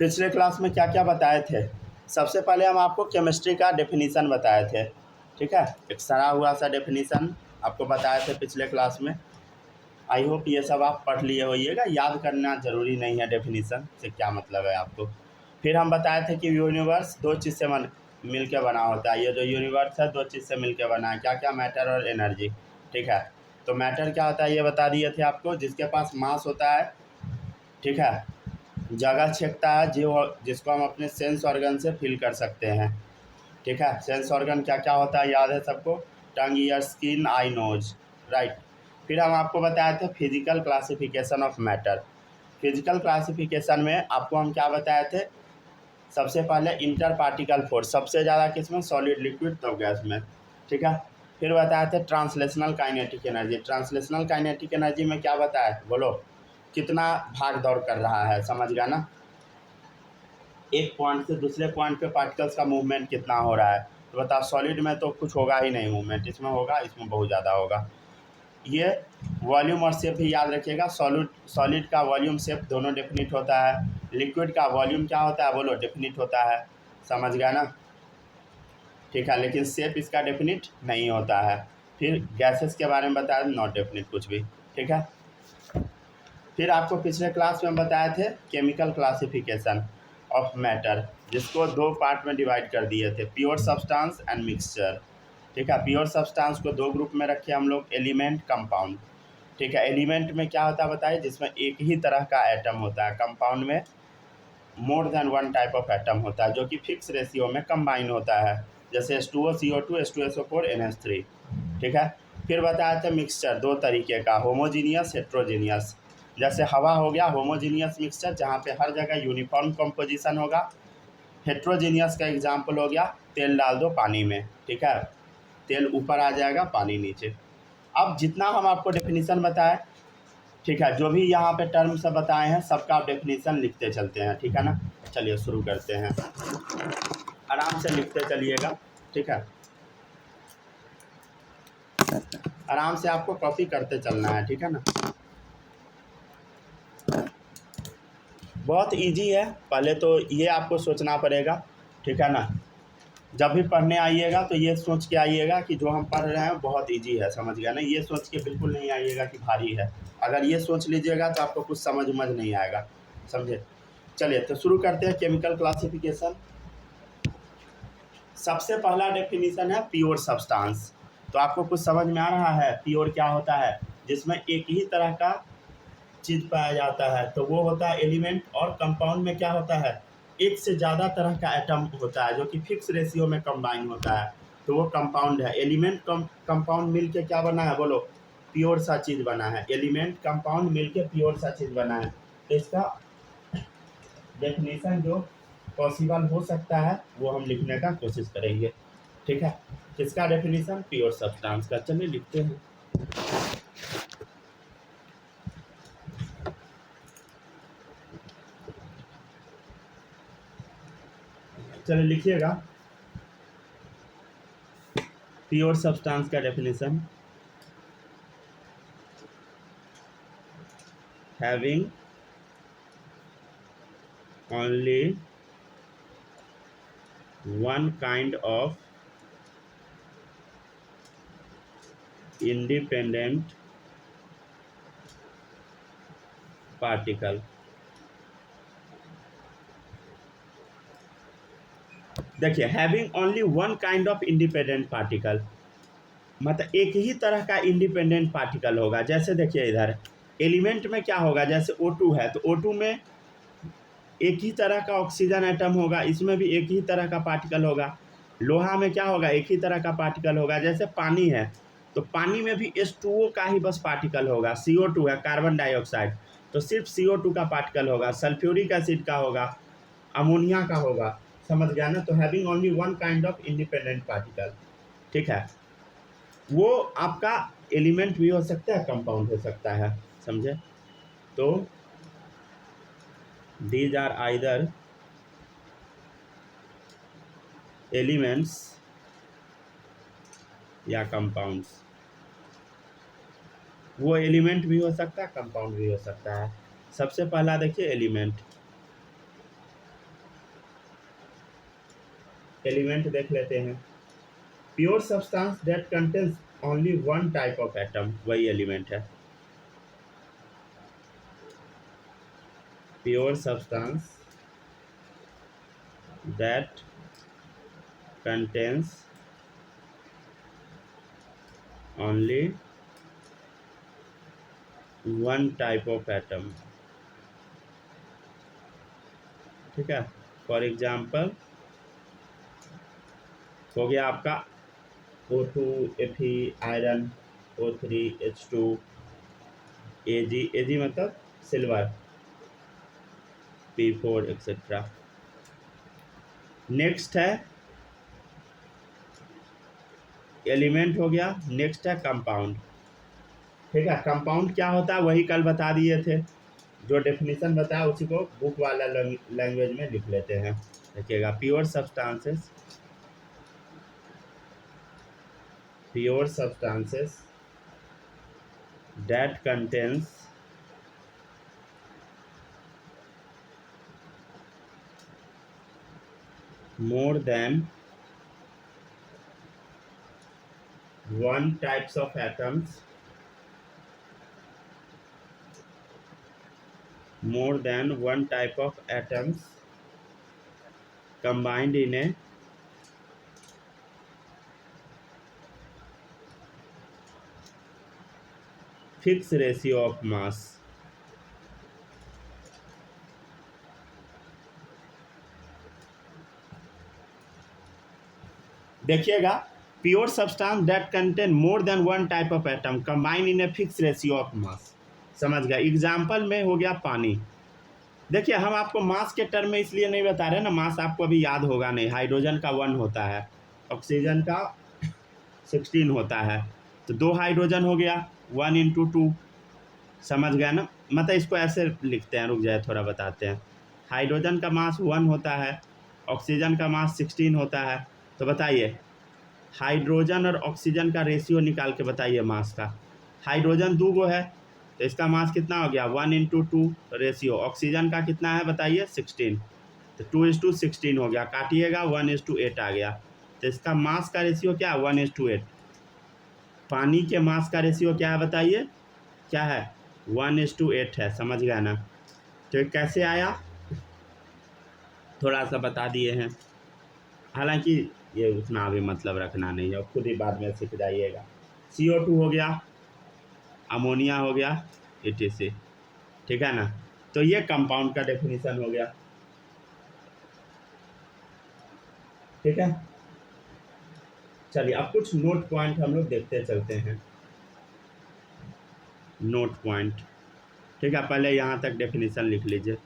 पिछले क्लास में क्या क्या बताए थे। सबसे पहले हम आपको केमिस्ट्री का डेफिनीसन बताए थे, ठीक है। एक सड़ा हुआ सा डेफिनीसन आपको बताए थे पिछले क्लास में। आई होप ये सब आप पढ़ लिए होइएगा, याद करना ज़रूरी नहीं है डेफिनीसन से क्या मतलब है आपको। फिर हम बताए थे कि यूनिवर्स दो चीज़ से मिल के बना होता है। ये जो यूनिवर्स है दो चीज़ से मिल के बना है, क्या क्या, मैटर और एनर्जी, ठीक है। तो मैटर क्या होता है ये बता दिए थे आपको, जिसके पास मास होता है, ठीक है, जगह छेकता है, जो जिसको हम अपने सेंस ऑर्गन से फील कर सकते हैं, ठीक है। सेंस ऑर्गन क्या क्या होता है याद है सबको, टंग, ईयर, स्किन, आई, नोज, राइट। फिर हम आपको बताए थे physical classification of matter. Physical classification में आपको हम क्या बताए थे, सबसे पहले इंटर पार्टिकल फोर्स, सबसे ज़्यादा किस में, सॉलिड, लिक्विड, तो गैस में, ठीक है। फिर बताए थे translational kinetic energy. Translational kinetic energy में क्या बताया, बोलो, कितना भाग दौड़ कर रहा है, समझ गया ना। एक पॉइंट से दूसरे पॉइंट पे पार्टिकल्स का मूवमेंट कितना हो रहा है। तो बताओ, सॉलिड में तो कुछ होगा ही नहीं मूवमेंट, इसमें होगा, इसमें बहुत ज़्यादा होगा। ये वॉल्यूम और शेप भी याद रखिएगा। सॉलिड का वॉल्यूम शेप दोनों डेफिनिट होता है। लिक्विड का वॉल्यूम क्या होता है, बोलो, डेफिनिट होता है, समझ गया ना, ठीक है। लेकिन शेप इसका डेफिनिट नहीं होता है। फिर गैसेस के बारे में बताया, नॉट डेफिनिट कुछ भी, ठीक है। फिर आपको पिछले क्लास में हम बताए थे केमिकल क्लासिफिकेशन ऑफ मैटर, जिसको दो पार्ट में डिवाइड कर दिए थे, प्योर सब्सटेंस एंड मिक्सचर, ठीक है। प्योर सब्सटेंस को दो ग्रुप में रखे हम लोग, एलिमेंट, कंपाउंड, ठीक है। एलिमेंट में क्या होता है बताइए, जिसमें एक ही तरह का एटम होता है। कंपाउंड में more than one type of atom होता है, जो कि फिक्स रेशियो में कंबाइन होता है, जैसे H2O, CO2, H2SO4, NH3, ठीक है। फिर बताया था मिक्सचर दो तरीके का, होमोजीनियस, हेट्रोजीनियस। जैसे हवा हो गया होमोजीनियस मिक्सचर, जहाँ पे हर जगह यूनिफॉर्म कंपोजिशन होगा। हेट्रोजीनियस का एग्जाम्पल हो गया, तेल डाल दो पानी में, ठीक है, तेल ऊपर आ जाएगा, पानी नीचे। अब जितना हम आपको डेफिनीशन बताए, ठीक है, जो भी यहाँ पे टर्म सब बताए हैं सबका आप डेफिनीशन लिखते चलते हैं, ठीक है ना। चलिए शुरू करते हैं, आराम से लिखते चलिएगा, ठीक है। आराम से आपको कॉपी करते चलना है, ठीक है ना। बहुत इजी है, पहले तो ये आपको सोचना पड़ेगा, ठीक है ना। जब भी पढ़ने आइएगा तो ये सोच के आइएगा कि जो हम पढ़ रहे हैं बहुत इजी है, समझ गया ना। ये सोच के बिल्कुल नहीं आइएगा कि भारी है। अगर ये सोच लीजिएगा तो आपको कुछ समझ नहीं आएगा, समझे। चलिए तो शुरू करते हैं केमिकल क्लासिफिकेशन। सबसे पहला डेफिनीशन है प्योर सब्सटेंस। तो आपको कुछ समझ में आ रहा है प्योर क्या होता है, जिसमें एक ही तरह का चीज़ पाया जाता है, तो वो होता है एलिमेंट। और कंपाउंड में क्या होता है, एक से ज़्यादा तरह का एटम होता है, जो कि फिक्स रेशियो में कंबाइन होता है, तो वो कंपाउंड है। एलिमेंट कंपाउंड मिल के क्या बना है, बोलो, प्योर सा चीज़ बना है। एलिमेंट कंपाउंड मिल के प्योर सा चीज़ बना है। तो इसका डेफिनेशन जो पॉसिबल हो सकता है वो हम लिखने का कोशिश करेंगे, ठीक है। किसका डेफिनेशन, प्योर सब्सटेंस का। चलिए लिखते हैं। चलिए लिखिएगा, प्योर सब्सटेंस का definition, having only one kind of independent particle। देखिए, having only one kind of independent particle, मतलब एक ही तरह का इंडिपेंडेंट पार्टिकल होगा। जैसे देखिए इधर एलिमेंट में क्या होगा, जैसे O2 है तो O2 में एक ही तरह का ऑक्सीजन एटम होगा, इसमें भी एक ही तरह का पार्टिकल होगा। लोहा में क्या होगा, एक ही तरह का पार्टिकल होगा। जैसे पानी है तो पानी में भी H2O का ही बस पार्टिकल होगा। CO2 है, कार्बन डाइऑक्साइड, तो सिर्फ CO2 का पार्टिकल होगा। सल्फ्यूरिक एसिड का होगा, अमोनिया का होगा, समझ गया ना। तो having only one kind of independent particle, ठीक है। वो आपका एलिमेंट भी हो सकता है, कंपाउंड हो सकता है, समझे। तो these are either एलिमेंट्स या कंपाउंड्स। वो एलिमेंट भी हो सकता है, कंपाउंड भी हो सकता है। सबसे पहला देखिए एलिमेंट, एलिमेंट देख लेते हैं। Pure substance that contains only one type of atom, वही एलिमेंट है। Pure substance that contains only one type of atom, ठीक है। फॉर एग्जाम्पल हो गया आपका O2 Fe iron, O3 H2 Ag मतलब सिल्वर, P4 एक्सेट्रा। नेक्स्ट है element हो गया, नेक्स्ट है कंपाउंड, ठीक है। कंपाउंड क्या होता है वही कल बता दिए थे, जो डेफिनेशन बताया उसी को बुक वाला लैंग्वेज में लिख लेते हैं। देखिएगा, pure substances, pure substances that contains more than one types of atoms, more than one type of atoms combined in a fixed ratio of mass, देखिएगा, pure substance that contain more than one type of atom combine in a fix ratio of mass, समझ गया। Example में हो गया पानी। देखिए, हम आपको मास के टर्म में इसलिए नहीं बता रहे ना, मास आपको अभी याद होगा नहीं। हाइड्रोजन का 1 होता है, ऑक्सीजन का 16 होता है, तो 2 हाइड्रोजन हो गया, 1 इंटू 2, समझ गया ना। मतलब इसको ऐसे लिखते हैं, रुक जाए थोड़ा बताते हैं। हाइड्रोजन का मास 1 होता है, ऑक्सीजन का मास 16 होता है, तो बताइए हाइड्रोजन और ऑक्सीजन का रेशियो निकाल के बताइए मास का। हाइड्रोजन 2 गो है, तो इसका मास कितना हो गया, 1 इंटू 2 रेशियो। ऑक्सीजन का कितना है बताइए, 16, तो 2:16 हो गया, काटिएगा 1:8 आ गया, तो इसका मास का रेशियो क्या है, 1:8। पानी के मास का रेशियो क्या है बताइए, क्या है, 1:8 है, समझ गया ना। तो कैसे आया थोड़ा सा बता दिए हैं, हालांकि ये उतना भी मतलब रखना नहीं है, खुद ही बाद में सीख जाइएगा। CO2 हो गया, अमोनिया हो गया, etc, ठीक है ना। तो ये कंपाउंड का डेफिनेशन हो गया, ठीक है। चलिए अब कुछ नोट पॉइंट हम लोग देखते चलते हैं। नोट पॉइंट, ठीक है, पहले यहाँ तक डेफिनेशन लिख लीजिए।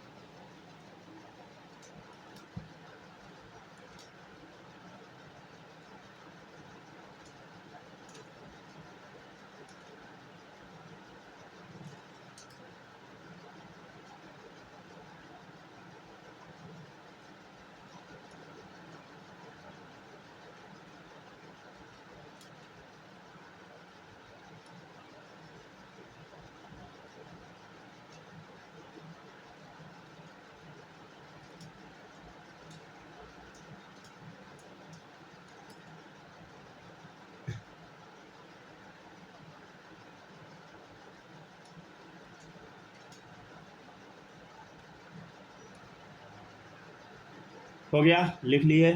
हो गया, लिख लिए।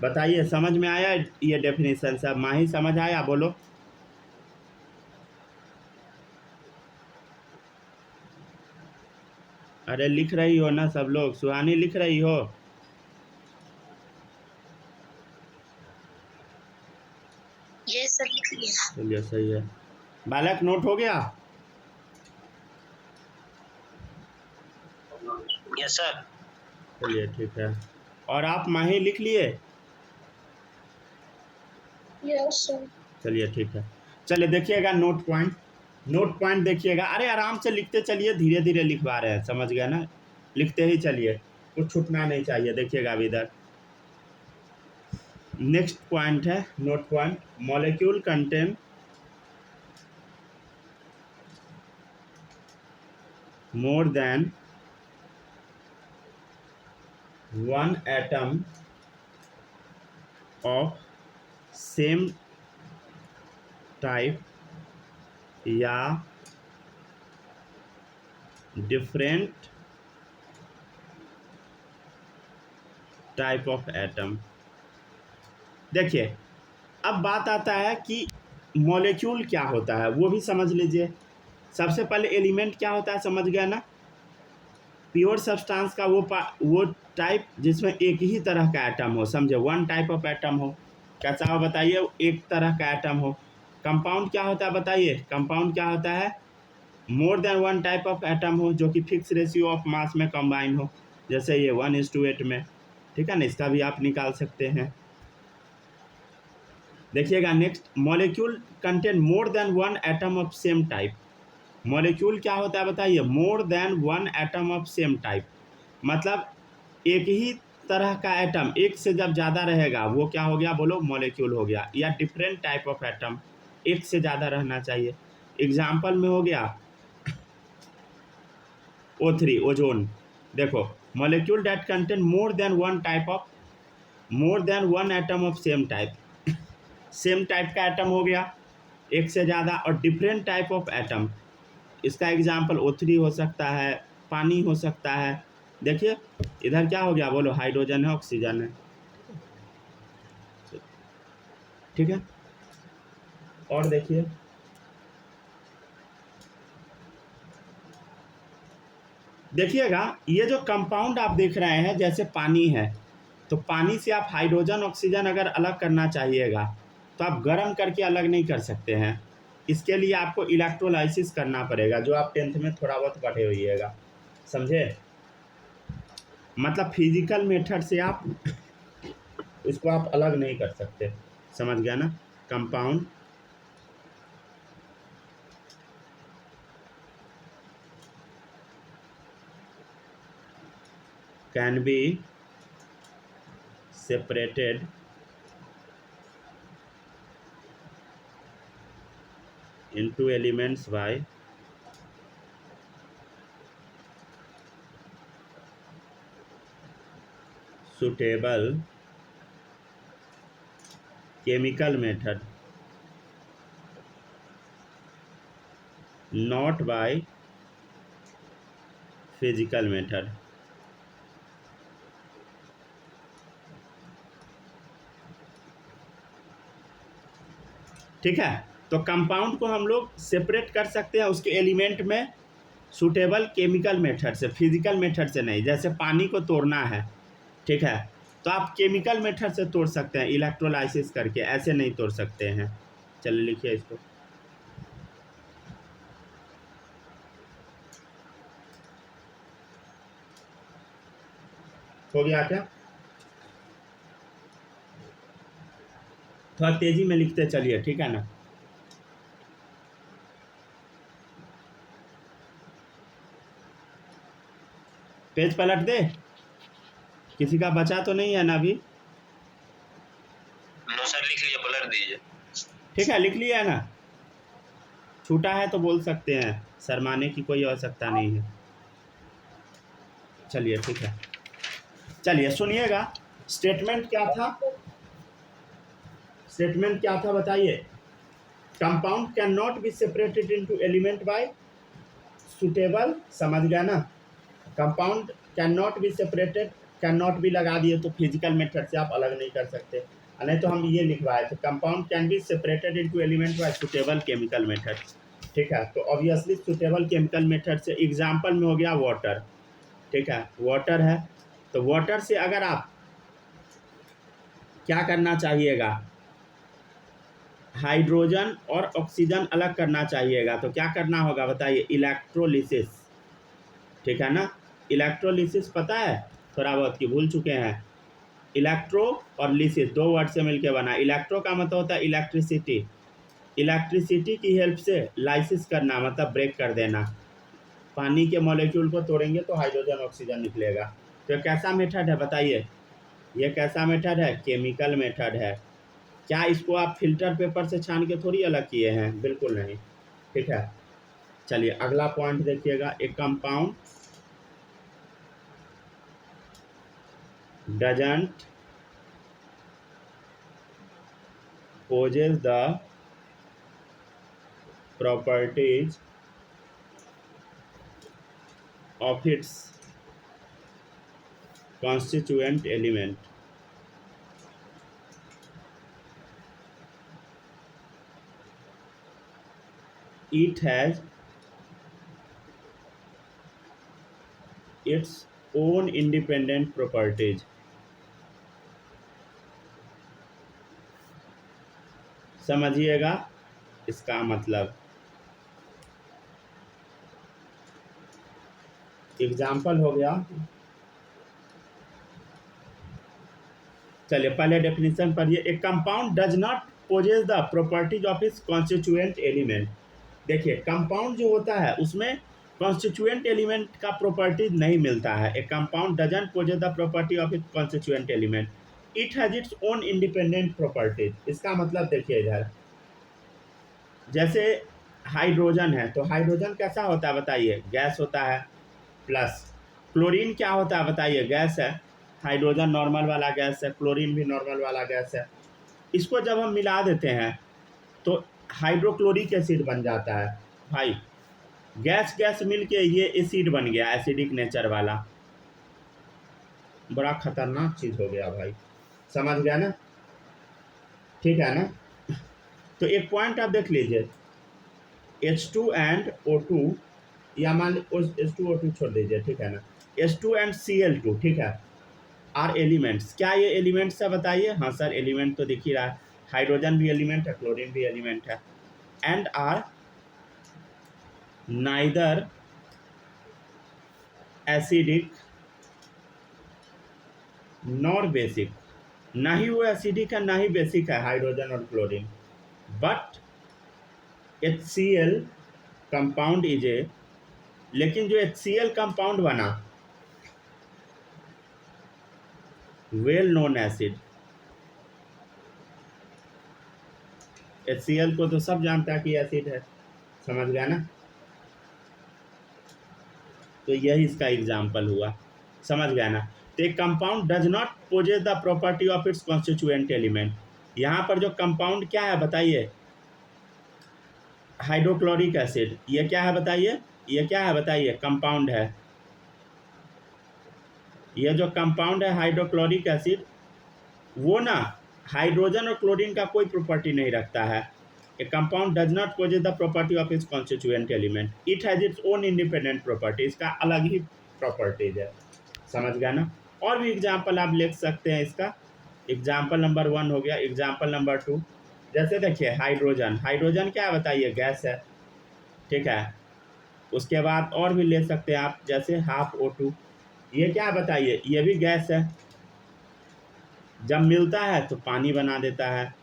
बताइए समझ में आया ये डेफिनेशन, सब माही समझ आया, बोलो। अरे लिख रही हो ना सब लोग, सुहानी लिख रही हो। ये सर लिख लिया। चलिए सही है। बालक नोट हो गया। Yes sir. चलिए ठीक है, और आप माही लिख लिए। Yes sir. चलिए ठीक है, चलिए देखिएगा नोट पॉइंट, नोट पॉइंट देखिएगा। अरे आराम से लिखते चलिए, धीरे धीरे लिखवा रहे हैं, समझ गए ना, लिखते ही चलिए, कुछ छूटना नहीं चाहिए। देखिएगा अब इधर नेक्स्ट पॉइंट है note point, molecule contain more than one atom of same type या डिफरेंट टाइप ऑफ एटम। देखिए, अब बात आता है कि मॉलिक्यूल क्या होता है वो भी समझ लीजिए। सबसे पहले एलिमेंट क्या होता है समझ गया ना। प्योर सब्सटेंस का वो टाइप जिसमें एक ही तरह का एटम हो, समझे, वन टाइप ऑफ एटम हो। कैसा हो बताइए, एक तरह का एटम हो। कंपाउंड क्या होता है बताइए, कंपाउंड क्या होता है, more than one type of atom हो जो कि फिक्स रेशियो ऑफ मास में कंबाइन हो, जैसे ये 1:8 में, ठीक है ना। इसका भी आप निकाल सकते हैं। देखिएगा next, molecule contain more than one atom of same type. Molecule क्या होता है बताइए, more than one atom of same type, मतलब एक ही तरह का एटम, एक से जब ज़्यादा रहेगा वो क्या हो गया बोलो, मॉलिक्यूल हो गया। या डिफरेंट टाइप ऑफ एटम, एक से ज़्यादा रहना चाहिए। एग्जाम्पल में हो गया O3 ओजोन। देखो, molecule that contain more than one atom of same type, same type का एटम हो गया, एक से ज़्यादा। और डिफरेंट टाइप ऑफ एटम, इसका एग्जाम्पल O3 हो सकता है, पानी हो सकता है। देखिए इधर क्या हो गया बोलो, हाइड्रोजन है, ऑक्सीजन है, ठीक है। और देखिए, देखिएगा ये जो कंपाउंड आप देख रहे हैं, जैसे पानी है, तो पानी से आप हाइड्रोजन ऑक्सीजन अगर अलग करना चाहिएगा तो आप गर्म करके अलग नहीं कर सकते हैं। इसके लिए आपको इलेक्ट्रोलाइसिस करना पड़ेगा, जो आप 10th में थोड़ा बहुत पढ़े होइएगा, समझे। मतलब फिजिकल मेथड से आप इसको आप अलग नहीं कर सकते, समझ गया ना। Compound can be separated into elements by suitable chemical method, not by physical method। ठीक है, तो कंपाउंड को हम लोग सेपरेट कर सकते हैं उसके एलिमेंट में सूटेबल केमिकल मेथड से, फिजिकल मेथड से नहीं। जैसे पानी को तोड़ना है, ठीक है, तो आप केमिकल मेथड से तोड़ सकते हैं, इलेक्ट्रोलाइसिस करके, ऐसे नहीं तोड़ सकते हैं। चलिए लिखिए इसको। हो गया क्या, थोड़ा तेजी में लिखते चलिए, ठीक है ना। पेज पलट दे, किसी का बचा तो नहीं है ना अभी। नो सर, लिख लीजिए, पलट दीजिए। ठीक है, लिख लिया है ना। छूटा है तो बोल सकते हैं, शर्माने की कोई आवश्यकता नहीं है। चलिए ठीक है, चलिए सुनिएगा। स्टेटमेंट क्या था, स्टेटमेंट क्या था बताइए। Compound can not be separated into element by suitable, समझ गया ना। Compound can not be separated, can not be लगा दिए तो फिजिकल मेथड से आप अलग नहीं कर सकते, नहीं तो हम ये लिखवाए थे compound can be separated into element by suitable chemical method. ठीक है, तो ऑब्वियसली सुटेबल केमिकल मेथड से एग्जाम्पल में हो गया वाटर, ठीक है, वाटर है, तो वाटर से अगर आप क्या करना चाहिएगा, हाइड्रोजन और ऑक्सीजन अलग करना चाहिएगा, तो क्या करना होगा बताइए, इलेक्ट्रोलिसिस, ठीक है ना। इलेक्ट्रोलिसिस पता है, थोड़ा बहुत की भूल चुके हैं। इलेक्ट्रो और लिसिस दो वर्ड से मिलकर बना। इलेक्ट्रो का मतलब होता है इलेक्ट्रिसिटी, इलेक्ट्रिसिटी की हेल्प से लाइसिस करना मतलब ब्रेक कर देना। पानी के मॉलिक्यूल को तोड़ेंगे तो हाइड्रोजन ऑक्सीजन निकलेगा। तो कैसा मेथड है बताइए, ये कैसा मेथड है, केमिकल मेथड है। क्या इसको आप फिल्टर पेपर से छान के थोड़ी अलग किए हैं, बिल्कुल नहीं, ठीक है। चलिए अगला पॉइंट देखिएगा, एक compound doesn't possess the properties of its constituent element. It has its own independent properties. समझिएगा इसका मतलब। एग्जाम्पल हो गया। चलिए पहले डेफिनेशन पढ़िए। ए compound does not possess the properties of its constituent element. देखिए कंपाउंड जो होता है उसमें कॉन्स्टिट्यूएंट एलिमेंट का प्रॉपर्टीज नहीं मिलता है। A compound doesn't possess the property of its constituent element. It has its own independent properties. इसका मतलब देखिए इधर, जैसे हाइड्रोजन है तो हाइड्रोजन कैसा होता है बताइए, गैस होता है। प्लस क्लोरीन क्या होता है बताइए, गैस है। हाइड्रोजन नॉर्मल वाला गैस है, क्लोरीन भी नॉर्मल वाला गैस है। इसको जब हम मिला देते हैं तो हाइड्रोक्लोरिक एसिड बन जाता है। भाई गैस गैस मिल के ये एसिड बन गया, एसिडिक नेचर वाला। बड़ा खतरनाक चीज़ हो गया भाई, समझ गया ना? ठीक है ना? तो एक पॉइंट आप देख लीजिए, H2 एंड O2, या मान H2 O2 छोड़ दीजिए, ठीक है ना? H2 एंड Cl2, ठीक है, आर एलिमेंट्स। क्या ये एलिमेंट्स है बताइए? हाँ सर एलिमेंट तो दिख ही रहा है, हाइड्रोजन भी एलिमेंट है, क्लोरीन भी एलिमेंट है। And are neither acidic nor basic. ना ही वो एसिडिक है ना ही बेसिक है हाइड्रोजन और chlorine. But HCl compound is a, लेकिन जो HCl कंपाउंड बना, वेल नोन एसिड। HCl को तो सब जानता है कि एसिड है, समझ गया ना? तो यही इसका एग्जाम्पल हुआ, समझ गया ना? तो एक compound does not possess the property of its constituent element. यहाँ पर जो कंपाउंड क्या है बताइए, हाइड्रोक्लोरिक एसिड। ये क्या है बताइए, ये क्या है बताइए, कंपाउंड है। ये जो कंपाउंड है हाइड्रोक्लोरिक एसिड, वो ना हाइड्रोजन और क्लोरीन का कोई प्रॉपर्टी नहीं रखता है। A compound does not possess the property of its constituent element. It has its own independent property. इसका अलग ही प्रॉपर्टीज है, समझ गया ना? और भी एग्जाम्पल आप लिख सकते हैं इसका। एग्जाम्पल नंबर 1 हो गया। एग्जाम्पल नंबर 2, जैसे देखिए हाइड्रोजन। हाइड्रोजन क्या है बताइए, गैस है, ठीक है। उसके बाद और भी ले सकते हैं आप, जैसे हाफ O2। ये क्या है बताइए, ये भी गैस है। जब मिलता है तो पानी बना देता है,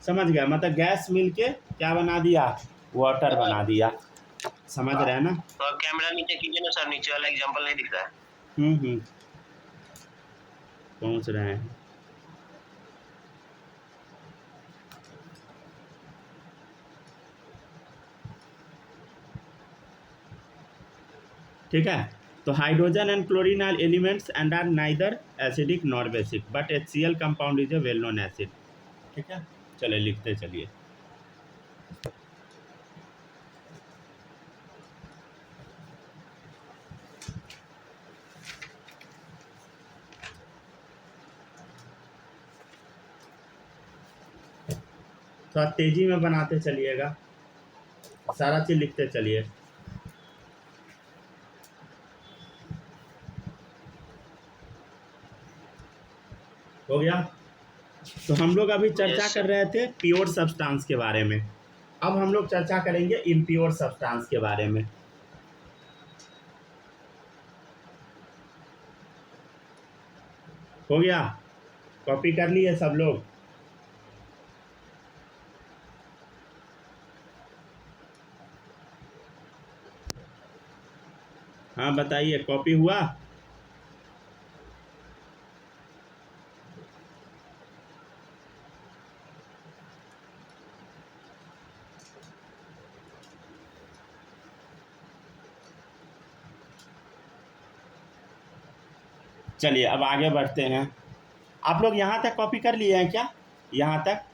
समझ गया? मतलब गैस मिलके क्या बना दिया, वाटर बना दिया। समझ रहे हैं ना? तो कैमरा नीचे कीजिए ना सर, नीचे वाला एग्जांपल नहीं दिख रहा है। पहुंच रहे हैं। ठीक है, तो hydrogen and chlorine are elements and are neither acidic nor basic, but HCl compound is a well known acid. ठीक है, चलिए लिखते चलिए। थोड़ा तेजी में बनाते चलिएगा, सारा चीज लिखते चलिए। हो गया? तो हम लोग अभी चर्चा Yes, कर रहे थे प्योर सब्सटेंस के बारे में। अब हम लोग चर्चा करेंगे इम्प्योर सब्सटेंस के बारे में। हो गया? कॉपी कर लिए सब लोग? हाँ बताइए, कॉपी हुआ? चलिए अब आगे बढ़ते हैं। आप लोग यहाँ तक कॉपी कर लिए हैं क्या? यहाँ तक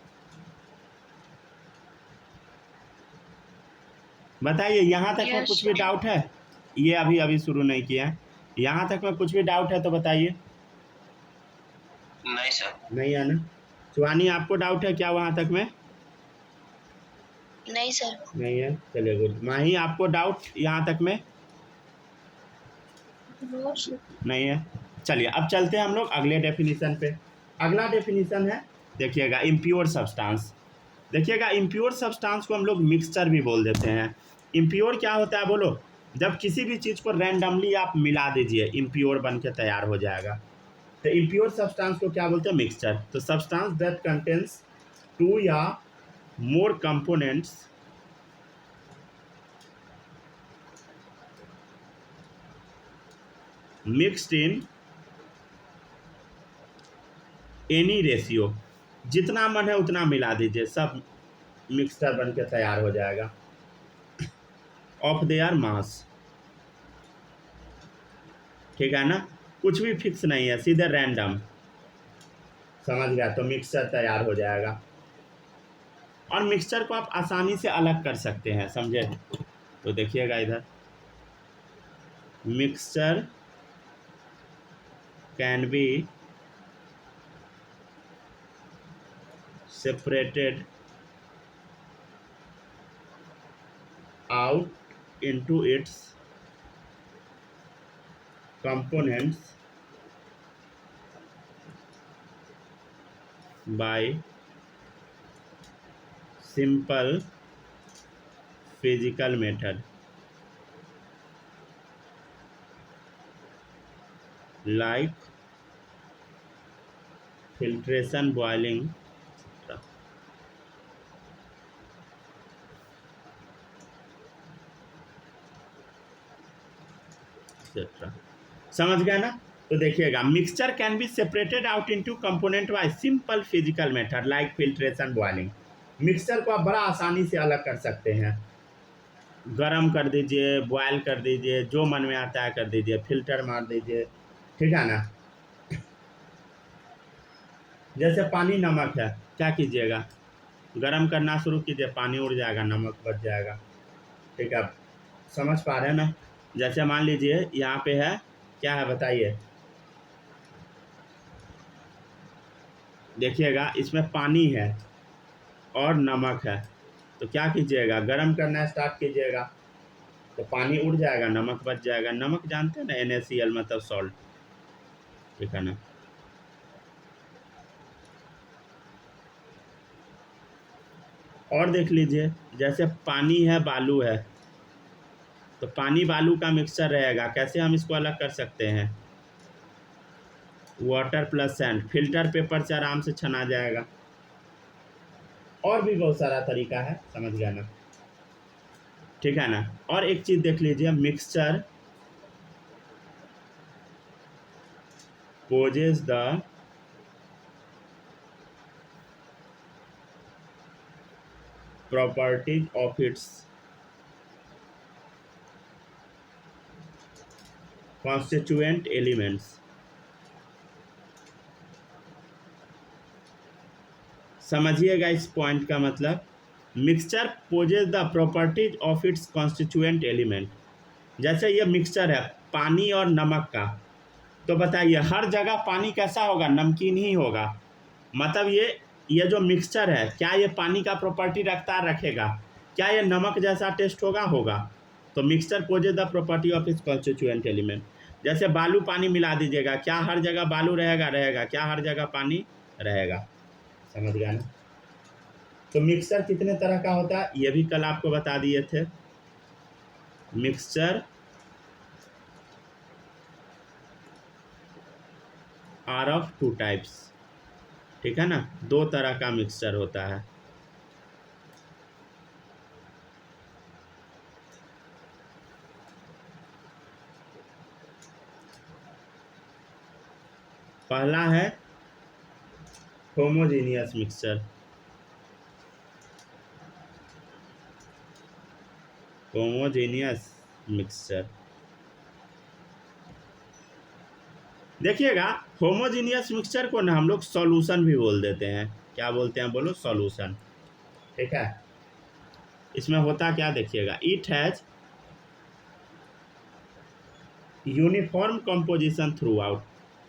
बताइए, यहाँ तक में Yes, कुछ भी sir. डाउट है? ये अभी अभी शुरू नहीं किया है। यहाँ तक में कुछ भी डाउट है तो बताइए। नहीं सर। नहीं है ना? सुहानी आपको डाउट है क्या वहाँ तक में? नहीं सर। नहीं है, चलिए गुड। माही आपको डाउट यहाँ तक में? No sir. नहीं है। चलिए अब चलते हैं हम लोग अगले डेफिनेशन पे। अगला डेफिनेशन है, देखिएगा, इम्प्योर सब्सटेंस। देखिएगा, इम्प्योर सब्सटेंस को हम लोग मिक्सचर भी बोल देते हैं। इम्प्योर क्या होता है बोलो? जब किसी भी चीज़ को रैंडमली आप मिला दीजिए, इम्प्योर बन के तैयार हो जाएगा। तो इम्प्योर सब्सटेंस को क्या बोलते हैं? मिक्सचर। तो सब्सटेंस दैट कंटेन्स 2 या more components mixed in any ratio, जितना मन है उतना मिला दीजिए, सब मिक्सचर बन के तैयार हो जाएगा। ऑफ देयर मास, ठीक है ना? कुछ भी फिक्स नहीं है, सीधे रैंडम, समझ गया? तो मिक्सचर तैयार हो जाएगा। और मिक्सचर को आप आसानी से अलग कर सकते हैं, समझे? तो देखिएगा इधर, mixture can be separated out into its components by simple physical method like filtration, boiling, etc. समझ गया ना? तो देखिएगा, mixture can be separated out into component bye simple physical method like filtration, boiling. Mixture को आप बड़ा आसानी से अलग कर सकते हैं। गरम कर दीजिए, बॉयल कर दीजिए, जो मन में आता है कर दीजिए, फिल्टर मार दीजिए, ठीक है ना? जैसे पानी नमक है, क्या कीजिएगा? गरम करना शुरू कीजिए, पानी उड़ जाएगा, नमक बच जाएगा, ठीक है? आप समझ पा रहे हैं ना? जैसे मान लीजिए यहाँ पे है, क्या है बताइए? देखिएगा, इसमें पानी है और नमक है, तो क्या कीजिएगा? गरम करना स्टार्ट कीजिएगा, तो पानी उड़ जाएगा, नमक बच जाएगा। नमक जानते हैं ना, NaCl मतलब सॉल्ट, ठीक है ना? और देख लीजिए, जैसे पानी है, बालू है, तो पानी बालू का मिक्सचर रहेगा। कैसे हम इसको अलग कर सकते हैं? Water plus sand, filter paper से आराम से छना जाएगा। और भी बहुत सारा तरीका है, समझ गया ना? ठीक है ना? और एक चीज़ देख लीजिए, mixture possess the properties of its constituent elements. समझिएगा इस पॉइंट का मतलब, mixture possess the properties of its constituent element. जैसे ये मिक्सचर है पानी और नमक का, तो बताइए हर जगह पानी कैसा होगा? नमकीन ही होगा। मतलब ये जो मिक्सचर है, क्या ये पानी का प्रॉपर्टी रखेगा? क्या ये नमक जैसा टेस्ट होगा? तो mixture possess the property of its constituent element. जैसे बालू पानी मिला दीजिएगा, क्या हर जगह बालू रहेगा? क्या हर जगह पानी रहेगा? समझ गया ना? तो मिक्सचर कितने तरह का होता है, ये भी कल आपको बता दिए थे। मिक्सचर आर ऑफ 2 टाइप्स, ठीक है ना? 2 तरह का मिक्सचर होता है। पहला है होमोजेनियस मिक्सचर, होमोजेनियस मिक्सचर देखिएगा होमोजीनियस मिक्सचर को ना हम लोग सॉल्यूशन भी बोल देते हैं। क्या बोलते हैं बोलो? सॉल्यूशन। ठीक है, इसमें होता क्या देखिएगा, it has uniform composition throughout,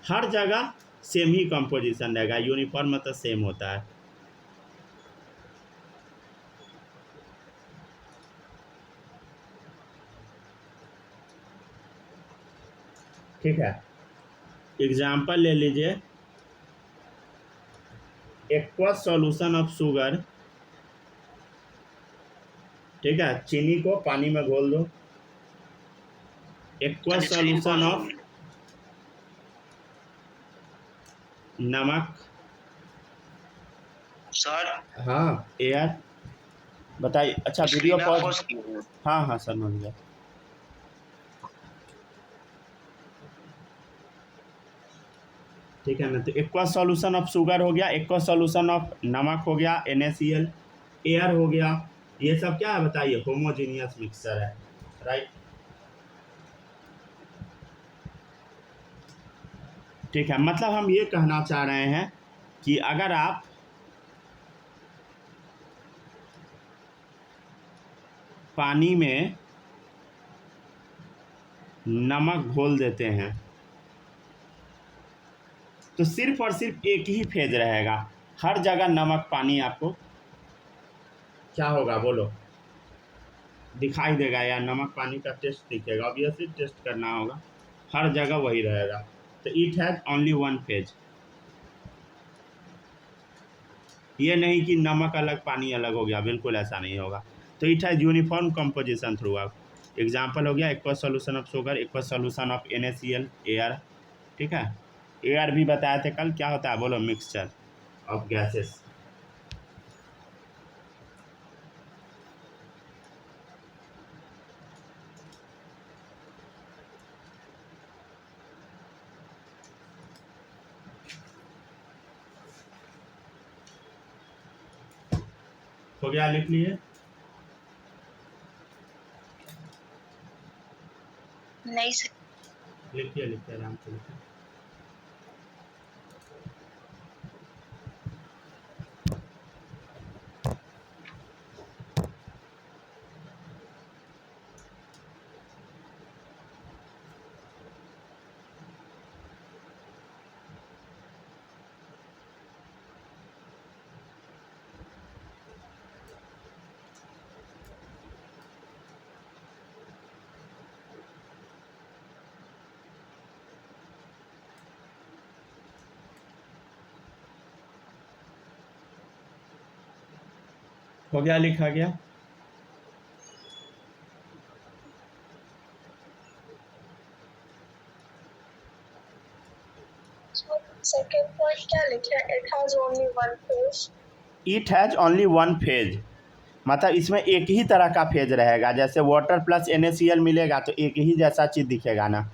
हर जगह सेम ही कंपोजिशन रहेगा। यूनिफॉर्म मतलब सेम होता है। ठीक है, एग्जाम्पल ले लीजिए, एक्वस सॉल्यूशन ऑफ शुगर। ठीक है, चीनी को पानी में घोल दो। एक्वस सॉल्यूशन ऑफ नमक। सर हाँ एयर, बताइए। अच्छा video screen pause. Of screen. हाँ हाँ समझ गया। ठीक है ना, तो एक्वस सॉल्यूशन ऑफ शुगर हो गया, एक्वस सॉल्यूशन ऑफ नमक हो गया NaCl, एयर हो गया। ये सब क्या है बताइए? होमोजीनियस मिक्सचर है, राइट। ठीक है, मतलब हम ये कहना चाह रहे हैं कि अगर आप पानी में नमक घोल देते हैं तो सिर्फ और सिर्फ एक ही फेज रहेगा, हर जगह नमक पानी आपको क्या होगा बोलो? दिखाई देगा, या नमक पानी का टेस्ट दिखेगा, ऑब्वियसली टेस्ट करना होगा, हर जगह वही रहेगा। तो it has only one phase. ये नहीं कि नमक अलग पानी अलग हो गया, बिल्कुल ऐसा नहीं होगा। तो it has uniform composition through out. Example हो गया aqueous solution of sugar, aqueous solution of NaCl, air. ठीक है, एयर भी बताए थे कल, क्या होता है बोलो? Mixture of gases. हो गया, लिख लिए? नहीं सर। लिखिए लिखिए आराम से लिखिए। हो गया, लिखा गया? सेकंड पॉइंट क्या लिखा है? It has only one phase. It has only one phase, मतलब इसमें एक ही तरह का फेज रहेगा। जैसे वाटर प्लस NaCl मिलेगा तो एक ही जैसा चीज़ दिखेगा ना,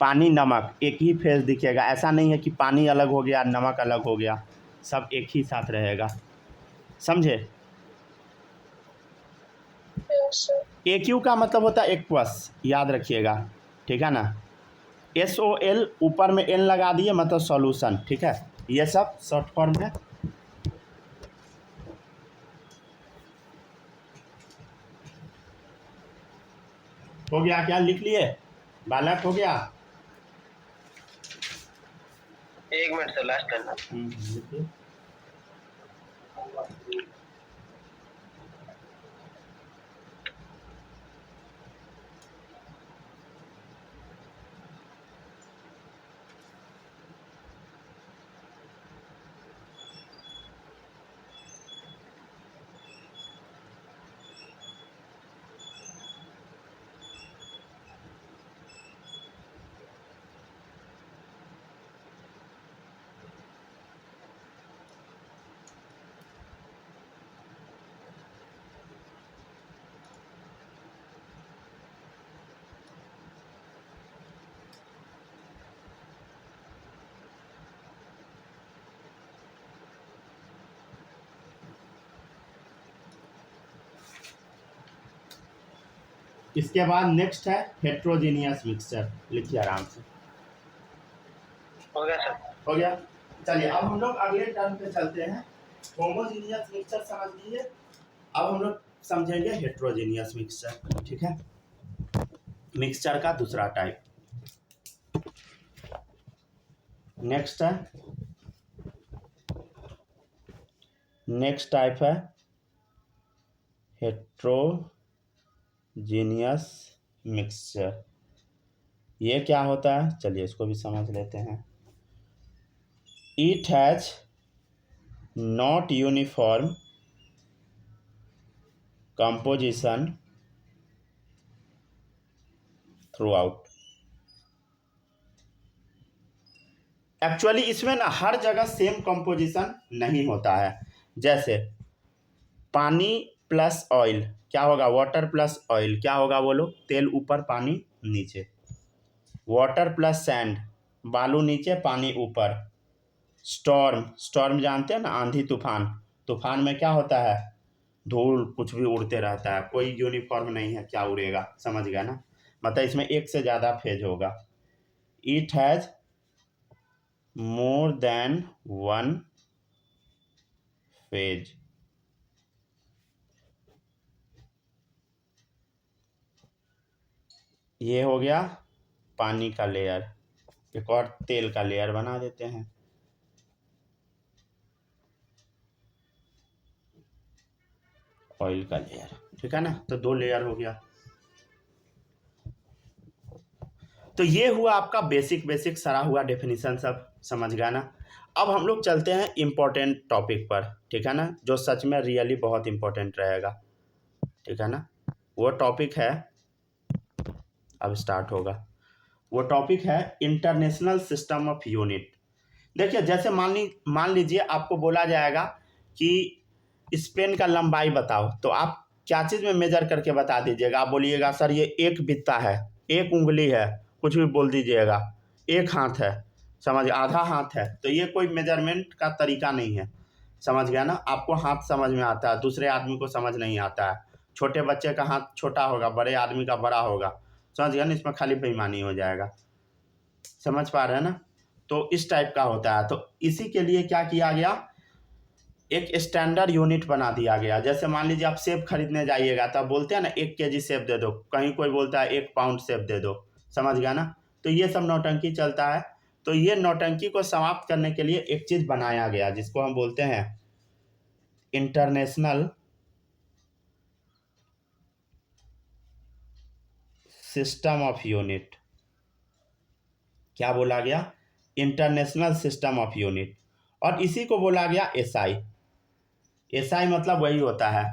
पानी नमक एक ही फेज दिखेगा। ऐसा नहीं है कि पानी अलग हो गया नमक अलग हो गया, सब एक ही साथ रहेगा। समझे? AQ का मतलब होता है एक्वस, याद रखिएगा। ठीक है ना, SOL ऊपर में N लगा दिए मतलब सॉल्यूशन। ठीक है, ये सब शॉर्ट फॉर्म है। हो गया क्या? लिख लिए बालक? हो गया? एक मिनट सर, लास्ट करना। लिखिए। इसके बाद नेक्स्ट है हेट्रोजीनियस मिक्सचर। लिखिए आराम से। हो गया सर। हो गया। चलिए अब हम लोग अगले टर्म पे चलते हैं। होमोजीनियस मिक्सचर समझ लीजिए, अब हम लोग समझेंगे हेट्रोजीनियस मिक्सचर। ठीक है, मिक्सचर का दूसरा टाइप नेक्स्ट है। नेक्स्ट टाइप है हेट्रोजीनियस मिक्सचर। ये क्या होता है, चलिए इसको भी समझ लेते हैं। It has not uniform composition through out. Actually इसमें ना हर जगह सेम कंपोजिशन नहीं होता है। जैसे पानी प्लस ऑयल क्या होगा, वाटर प्लस ऑयल क्या होगा, बोलो, तेल ऊपर पानी नीचे। वाटर प्लस सैंड, बालू नीचे पानी ऊपर। स्टॉर्म, स्टॉर्म जानते हैं ना, आंधी तूफान, तूफान में क्या होता है, धूल कुछ भी उड़ते रहता है, कोई यूनिफॉर्म नहीं है, क्या उड़ेगा, समझ गया ना, मतलब इसमें एक से ज़्यादा फेज होगा। It has more than one phase. ये हो गया पानी का लेयर। एक और तेल का लेयर बना देते हैं। ऑयल का लेयर, ठीक है ना, तो दो लेयर हो गया। तो ये हुआ आपका बेसिक बेसिक सरा हुआ डेफिनेशन, सब समझ गया ना। अब हम लोग चलते हैं इम्पोर्टेंट टॉपिक पर, ठीक है ना, जो सच में रियली बहुत इम्पोर्टेंट रहेगा, ठीक है ना। वो टॉपिक है, अब स्टार्ट होगा, वो टॉपिक है इंटरनेशनल सिस्टम ऑफ यूनिट। देखिए जैसे मान लीजिए आपको बोला जाएगा कि इस पेन का लंबाई बताओ, तो आप क्या चीज़ में मेजर करके बता दीजिएगा। आप बोलिएगा सर ये एक बित्ता है, एक उंगली है, कुछ भी बोल दीजिएगा, एक हाथ है, समझ, आधा हाथ है, तो ये कोई मेजरमेंट का तरीका नहीं है, समझ गया ना। आपको हाथ समझ में आता है, दूसरे आदमी को समझ नहीं आता है। छोटे बच्चे का हाथ छोटा होगा, बड़े आदमी का बड़ा होगा, समझ गया ना, इसमें खाली बेईमानी हो जाएगा, समझ पा रहे हैं ना। तो इस टाइप का होता है, तो इसी के लिए क्या किया गया, एक स्टैंडर्ड यूनिट बना दिया गया। जैसे मान लीजिए आप सेब खरीदने जाइएगा, तब बोलते हैं ना 1 kg सेब दे दो, कहीं कोई बोलता है 1 पाउंड सेब दे दो, समझ गया ना। तो ये सब नौटंकी चलता है। तो ये नौटंकी को समाप्त करने के लिए एक चीज़ बनाया गया जिसको हम बोलते हैं इंटरनेशनल सिस्टम ऑफ यूनिट। क्या बोला गया, इंटरनेशनल सिस्टम ऑफ यूनिट। और इसी को बोला गया एसआई। एसआई मतलब वही होता है,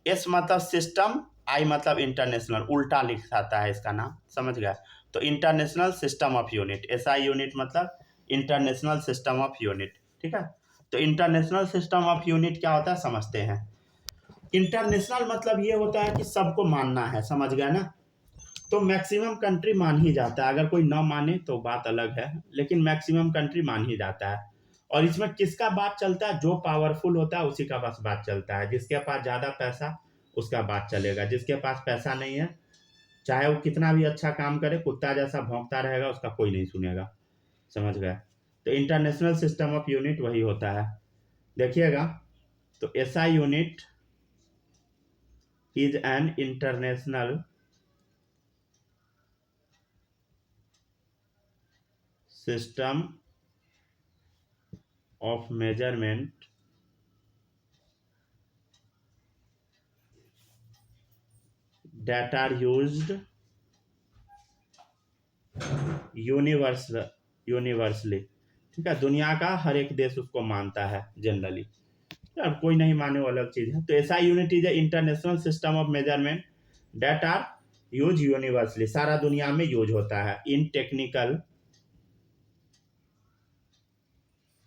एस मतलब सिस्टम, आई मतलब इंटरनेशनल, उल्टा लिखाता है इसका नाम, समझ गया। तो international system of unit, SI unit मतलब इंटरनेशनल सिस्टम ऑफ यूनिट, ठीक है। तो इंटरनेशनल सिस्टम ऑफ यूनिट क्या होता है समझते हैं। इंटरनेशनल मतलब ये होता है कि सबको मानना है, समझ गया ना। तो मैक्सिमम कंट्री मान ही जाता है, अगर कोई ना माने तो बात अलग है, लेकिन मैक्सिमम कंट्री मान ही जाता है। और इसमें किसका बात चलता है, जो पावरफुल होता है उसी का बस बात चलता है, जिसके पास ज़्यादा पैसा उसका बात चलेगा, जिसके पास पैसा नहीं है चाहे वो कितना भी अच्छा काम करे, कुत्ता जैसा भौंकता रहेगा, उसका कोई नहीं सुनेगा, समझ गए। तो इंटरनेशनल सिस्टम ऑफ यूनिट वही होता है, देखिएगा। तो SI unit is an international system of measurement that are used universally, ठीक है, दुनिया का हर एक देश उसको मानता है जनरली, अब कोई नहीं माने वो अलग चीज है। तो ऐसा unit is international system of measurement that are use universally, सारा दुनिया में यूज होता है in technical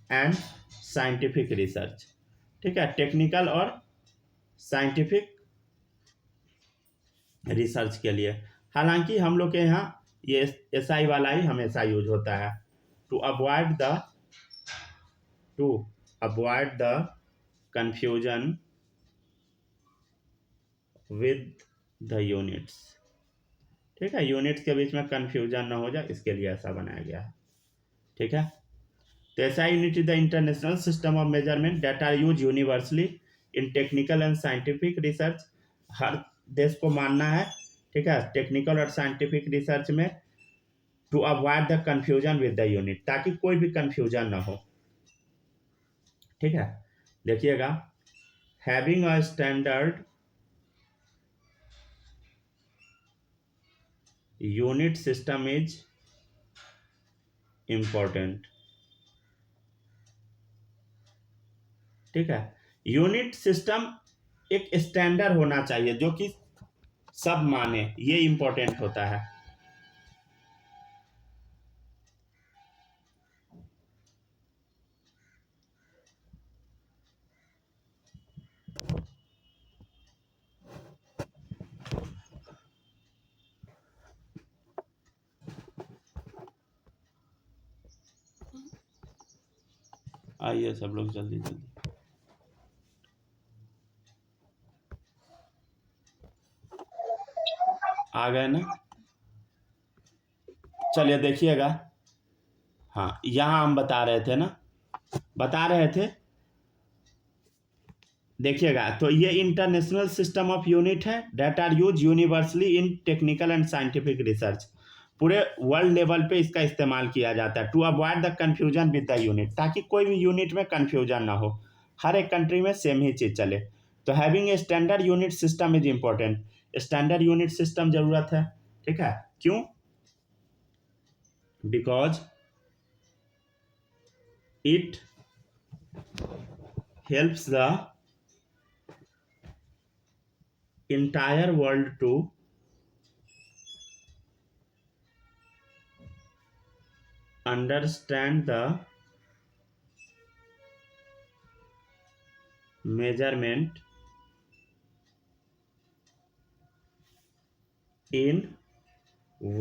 and scientific research, ठीक है, टेक्निकल और साइंटिफिक रिसर्च के लिए। हालांकि हम लोग के यहाँ ये एसआई वाला ही हमेशा यूज होता है, to avoid the confusion with the units, ठीक है, यूनिट्स के बीच में कंफ्यूजन ना हो जाए इसके लिए ऐसा बनाया गया है। ठीक है। तो SI unit is the international system of measurement that are use universally in technical and scientific research. हर देश को मानना है, ठीक है, टेक्निकल और साइंटिफिक रिसर्च में, to avoid the confusion with the unit, ताकि कोई भी कंफ्यूजन ना हो, ठीक है। देखिएगा, having a standard unit system is important, ठीक है। यूनिट सिस्टम एक स्टैंडर्ड होना चाहिए जो कि सब माने, ये इंपॉर्टेंट होता है। आइए सब लोग जल्दी जल्दी। आ गए ना? चलिए देखिएगा, हाँ यहाँ हम बता रहे थे ना, बता रहे थे, देखिएगा, तो ये इंटरनेशनल सिस्टम ऑफ यूनिट है that are use universally in technical and scientific research. पूरे वर्ल्ड लेवल पे इसका इस्तेमाल किया जाता है to avoid the confusion with the unit, ताकि कोई भी यूनिट में कंफ्यूजन ना हो, हर एक कंट्री में सेम ही चीज़ चले। तो having a standard unit system is important, standard unit system जरूरत है, ठीक है। क्यों? Because it helps the entire world to understand the measurement in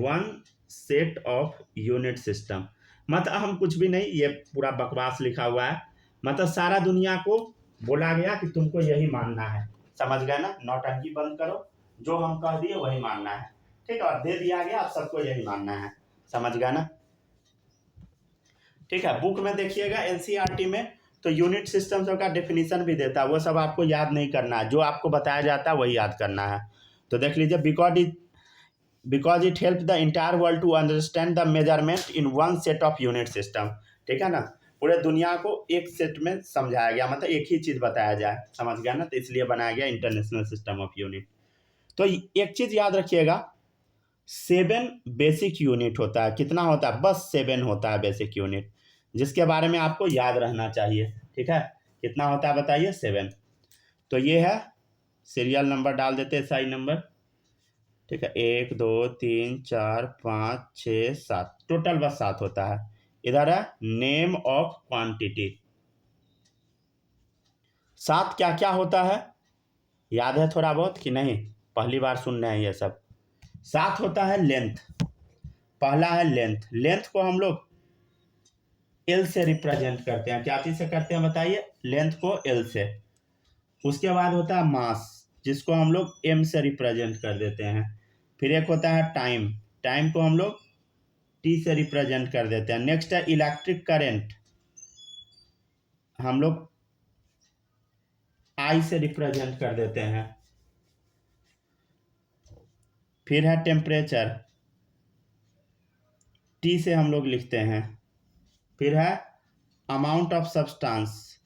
one set of unit system। मतलब हम कुछ भी नहीं, ये पूरा बकवास लिखा हुआ है, मतलब सारा दुनिया को बोला गया कि तुमको यही मानना है, समझ गए ना? नौटंकी बंद करो, जो हम कह दिए वही मानना है, ठीक है, और दे दिया गया, आप सबको यही मानना है, समझ गए ना? ठीक है। बुक में देखिएगा एनसीईआरटी में तो यूनिट सिस्टम सब का डेफिनेशन भी देता है, वो सब आपको याद नहीं करना है, जो आपको बताया जाता है वही याद करना है। तो देख लीजिए, because it help the entire world to understand the measurement in one set of unit system, ठीक है ना? पूरे दुनिया को एक सेट में समझाया गया, मतलब एक ही चीज़ बताया जाए, समझ गया ना? तो इसलिए बनाया गया इंटरनेशनल सिस्टम ऑफ यूनिट। तो एक चीज़ याद रखिएगा, 7 बेसिक यूनिट होता है। कितना होता है? बस 7 होता है बेसिक यूनिट, जिसके बारे में आपको याद रहना चाहिए, ठीक है। कितना होता है बताइए? 7। तो ये है, सीरियल नंबर डाल देते हैं, SI नंबर, ठीक है, 1 2 3 4 5 6 7, टोटल बस 7 होता है। इधर है नेम ऑफ क्वांटिटी। 7 क्या क्या होता है, याद है थोड़ा बहुत कि नहीं? पहली बार सुन रहे हैं ये सब। 7 होता है लेंथ, पहला है लेंथ। लेंथ को हम लोग L से रिप्रेजेंट करते हैं। क्या चीज़ से करते हैं बताइए? लेंथ को L से। उसके बाद होता है मास, जिसको हम लोग M से रिप्रेजेंट कर देते हैं। फिर एक होता है टाइम, टाइम को हम लोग T से रिप्रेजेंट कर देते हैं। नेक्स्ट है इलेक्ट्रिक करंट, हम लोग I से रिप्रेजेंट कर देते हैं। फिर है टेम्परेचर, T से हम लोग लिखते हैं। फिर है amount of substance,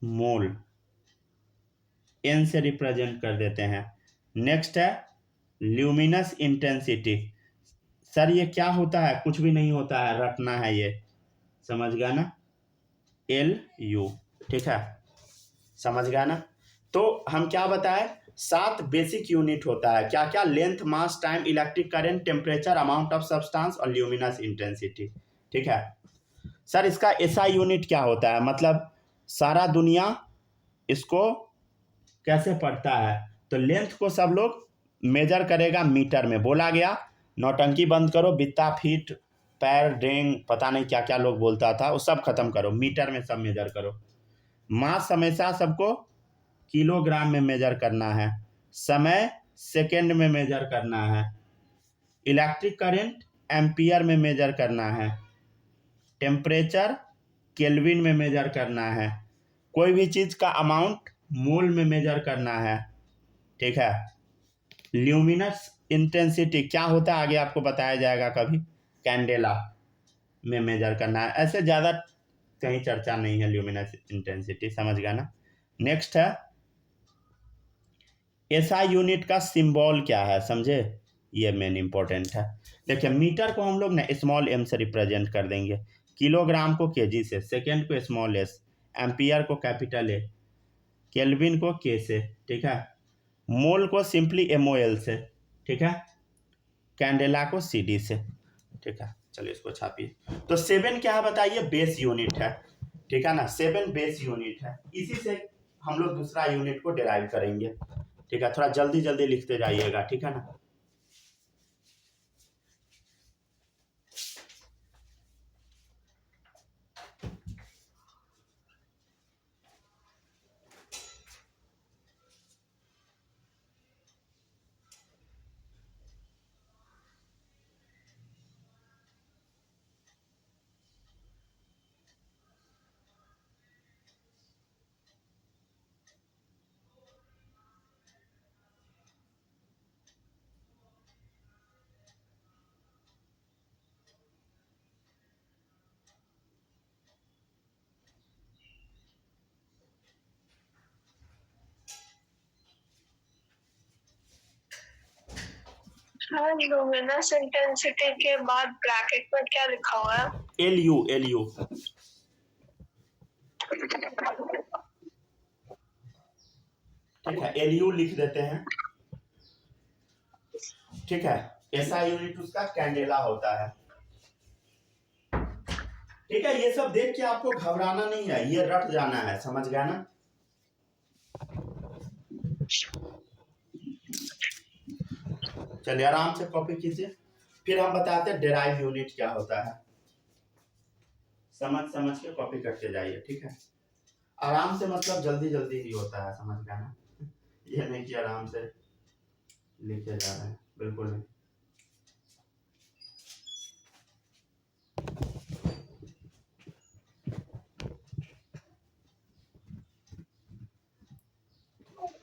mole, N से रिप्रेजेंट कर देते हैं। नेक्स्ट है ल्यूमिनस इंटेंसिटी। सर ये क्या होता है? कुछ भी नहीं होता है, रटना है ये, समझ गया ना? LU, ठीक है, समझ गया ना? तो हम क्या बताए? 7 बेसिक यूनिट होता है। क्या क्या? Length, mass, time, electric current, temperature, amount of substance और ल्यूमिनस इंटेंसिटी, ठीक है। सर इसका SI यूनिट क्या होता है? मतलब सारा दुनिया इसको कैसे पढ़ता है? तो लेंथ को सब लोग मेजर करेगा मीटर में, बोला गया। नौटंकी बंद करो, बित्ता, फीट, पैर, डेंग, पता नहीं क्या क्या लोग बोलता था, वो सब खत्म करो, मीटर में सब मेजर करो। मास हमेशा सबको किलोग्राम में मेजर करना है, समय सेकंड में मेजर करना है, इलेक्ट्रिक करंट एम्पियर में मेजर करना है, टेम्परेचर केल्विन में मेजर करना है, कोई भी चीज़ का अमाउंट मोल में मेजर करना है, ठीक है। ल्यूमिनस इंटेंसिटी क्या होता है आगे आपको बताया जाएगा कभी, कैंडेला में मेजर करना है। ऐसे ज़्यादा कहीं चर्चा नहीं है ल्यूमिनस इंटेंसिटी, समझ गया ना। नेक्स्ट है एसआई यूनिट का सिंबल क्या है, समझे, ये मेन इंपॉर्टेंट है। देखिए मीटर को हम लोग ना स्मॉल एम से रिप्रेजेंट कर देंगे, किलोग्राम को केजी से, सेकेंड को स्मॉल एस, एम्पियर को कैपिटल ए, केल्विन को के से, ठीक है, मोल को सिंपली एमओएल से, ठीक है, कैंडेला को सीडी से, ठीक है। चलिए इसको छापिए। तो 7 क्या है बताइए, बेस यूनिट है, ठीक है ना, 7 बेस यूनिट है। इसी से हम लोग दूसरा यूनिट को डिराइव करेंगे, ठीक है। थोड़ा जल्दी जल्दी लिखते जाइएगा, ठीक है ना। हाँ, लुमिनस इंटेंसिटी के बाद ब्रैकेट में क्या लिखा हुआ है? LU LU, ठीक है, LU लिख देते हैं, ठीक है। ऐसा यूनिट उसका कैंडेला होता है, ठीक है। ये सब देख के आपको घबराना नहीं है, ये रट जाना है, समझ गया ना। चलिए आराम से कॉपी कीजिए, फिर हम बताते हैं डेराइव यूनिट क्या होता है। समझ समझ के कॉपी करते जाइए, ठीक है। आराम से मतलब जल्दी जल्दी ही होता है, समझ गया ना। ये नहीं कि आराम से लिखे जा रहे हैं, बिल्कुल नहीं।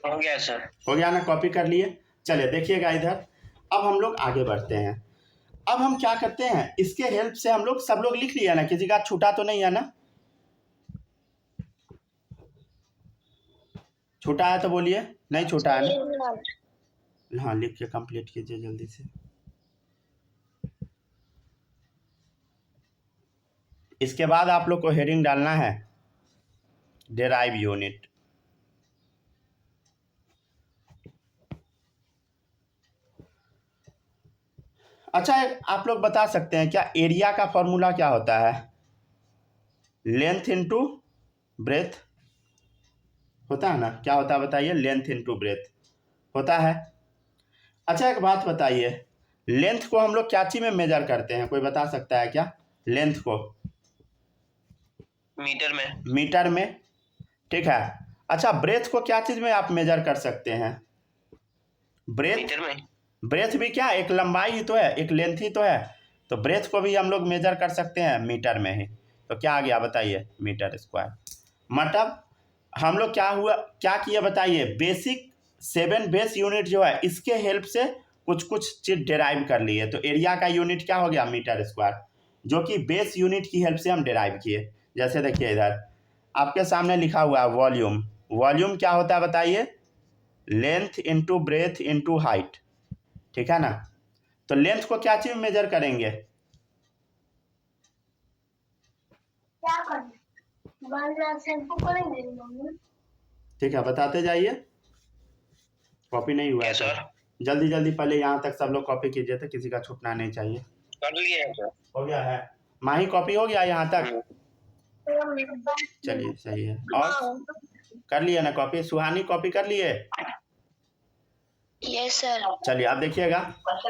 हो गया सर, हो गया ना, कॉपी कर लिए। चलिए देखिएगा इधर, अब हम लोग आगे बढ़ते हैं। अब हम क्या करते हैं, इसके हेल्प से हम लोग सब लोग लिख लिया ना, किसी का छूटा तो नहीं है ना, छूटा है तो बोलिए, नहीं छूटा है ना। हाँ लिख के कंप्लीट कीजिए जल्दी से। इसके बाद आप लोग को हेडिंग डालना है डेराइव यूनिट। अच्छा आप लोग बता सकते हैं क्या एरिया का फॉर्मूला क्या होता है, लेंथ इनटू ब्रेथ होता है ना, क्या होता है बताइए, लेंथ इनटू ब्रेथ होता है। अच्छा एक बात बताइए, लेंथ को हम लोग क्या चीज में मेजर करते हैं, कोई बता सकता है क्या, लेंथ को मीटर में। मीटर में, ठीक है। अच्छा ब्रेथ को क्या चीज में आप मेजर कर सकते हैं, ब्रेथ, मीटर में। ब्रेथ भी क्या एक लंबाई ही तो है, एक लेंथ ही तो है, तो ब्रेथ को भी हम लोग मेजर कर सकते हैं मीटर में ही। तो क्या आ गया बताइए, मीटर स्क्वायर। मतलब हम लोग क्या हुआ, क्या किए बताइए, बेसिक 7 बेस यूनिट जो है इसके हेल्प से कुछ कुछ चीज डिराइव कर लिए। तो एरिया का यूनिट क्या हो गया, मीटर स्क्वायर, जो कि बेस यूनिट की हेल्प से हम डिराइव किए। जैसे देखिए इधर आपके सामने लिखा हुआ है वॉल्यूम, वॉल्यूम क्या होता है बताइए, length into breadth into height, ठीक है ना। तो लेंथ को क्या चीज मेजर करेंगे, ठीक है, बताते जाइए, कॉपी नहीं हुआ है सर, जल्दी जल्दी पहले यहाँ तक सब लोग कॉपी कीजिए, तो किसी का छूटना नहीं चाहिए। कर लिए सर, हो गया है, माही कॉपी हो गया यहाँ तक, चलिए सही है। और कर लिए ना कॉपी, सुहानी कॉपी कर लिए, यस सर। चलिए अब देखिएगा,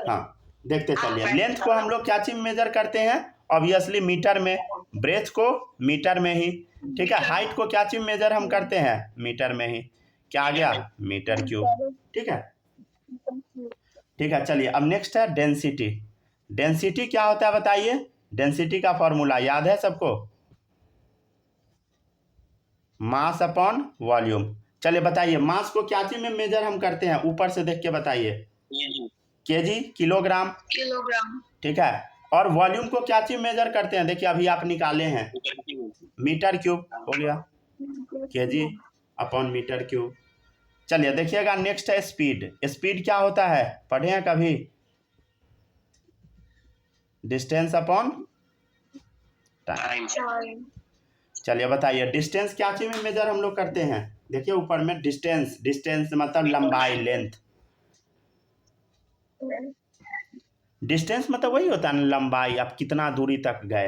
हाँ देखते चलिए। लेंथ को हम लोग क्या चीज मेजर करते हैं, ऑब्वियसली मीटर में, ब्रेथ को मीटर में ही, ठीक है। हाइट को क्या चीज मेजर हम करते हैं, मीटर में ही, क्या आ गया, मीटर क्यूब, ठीक है। ठीक है, चलिए अब नेक्स्ट है डेंसिटी। डेंसिटी क्या होता है बताइए, डेंसिटी का फॉर्मूला याद है सबको, मास अपॉन वॉल्यूम। चलिए बताइए मास को क्या चीज में मेजर हम करते हैं, ऊपर से देख के बताइए, केजी किलोग्राम, किलोग्राम, ठीक है। और वॉल्यूम को क्या चीज मेजर करते हैं, देखिए अभी आप निकाले हैं, मीटर क्यूब हो गया, केजी अपॉन मीटर क्यूब। चलिए देखिएगा नेक्स्ट है स्पीड। स्पीड क्या होता है, पढ़े हैं कभी, डिस्टेंस अपॉन टाइम। टाइम, चलिए बताइए डिस्टेंस क्या चीज में मेजर हम लोग करते हैं, देखिए ऊपर में डिस्टेंस, डिस्टेंस मतलब लंबाई, लेंथ। डिस्टेंस मतलब वही होता है ना, लंबाई, आप कितना दूरी तक गए।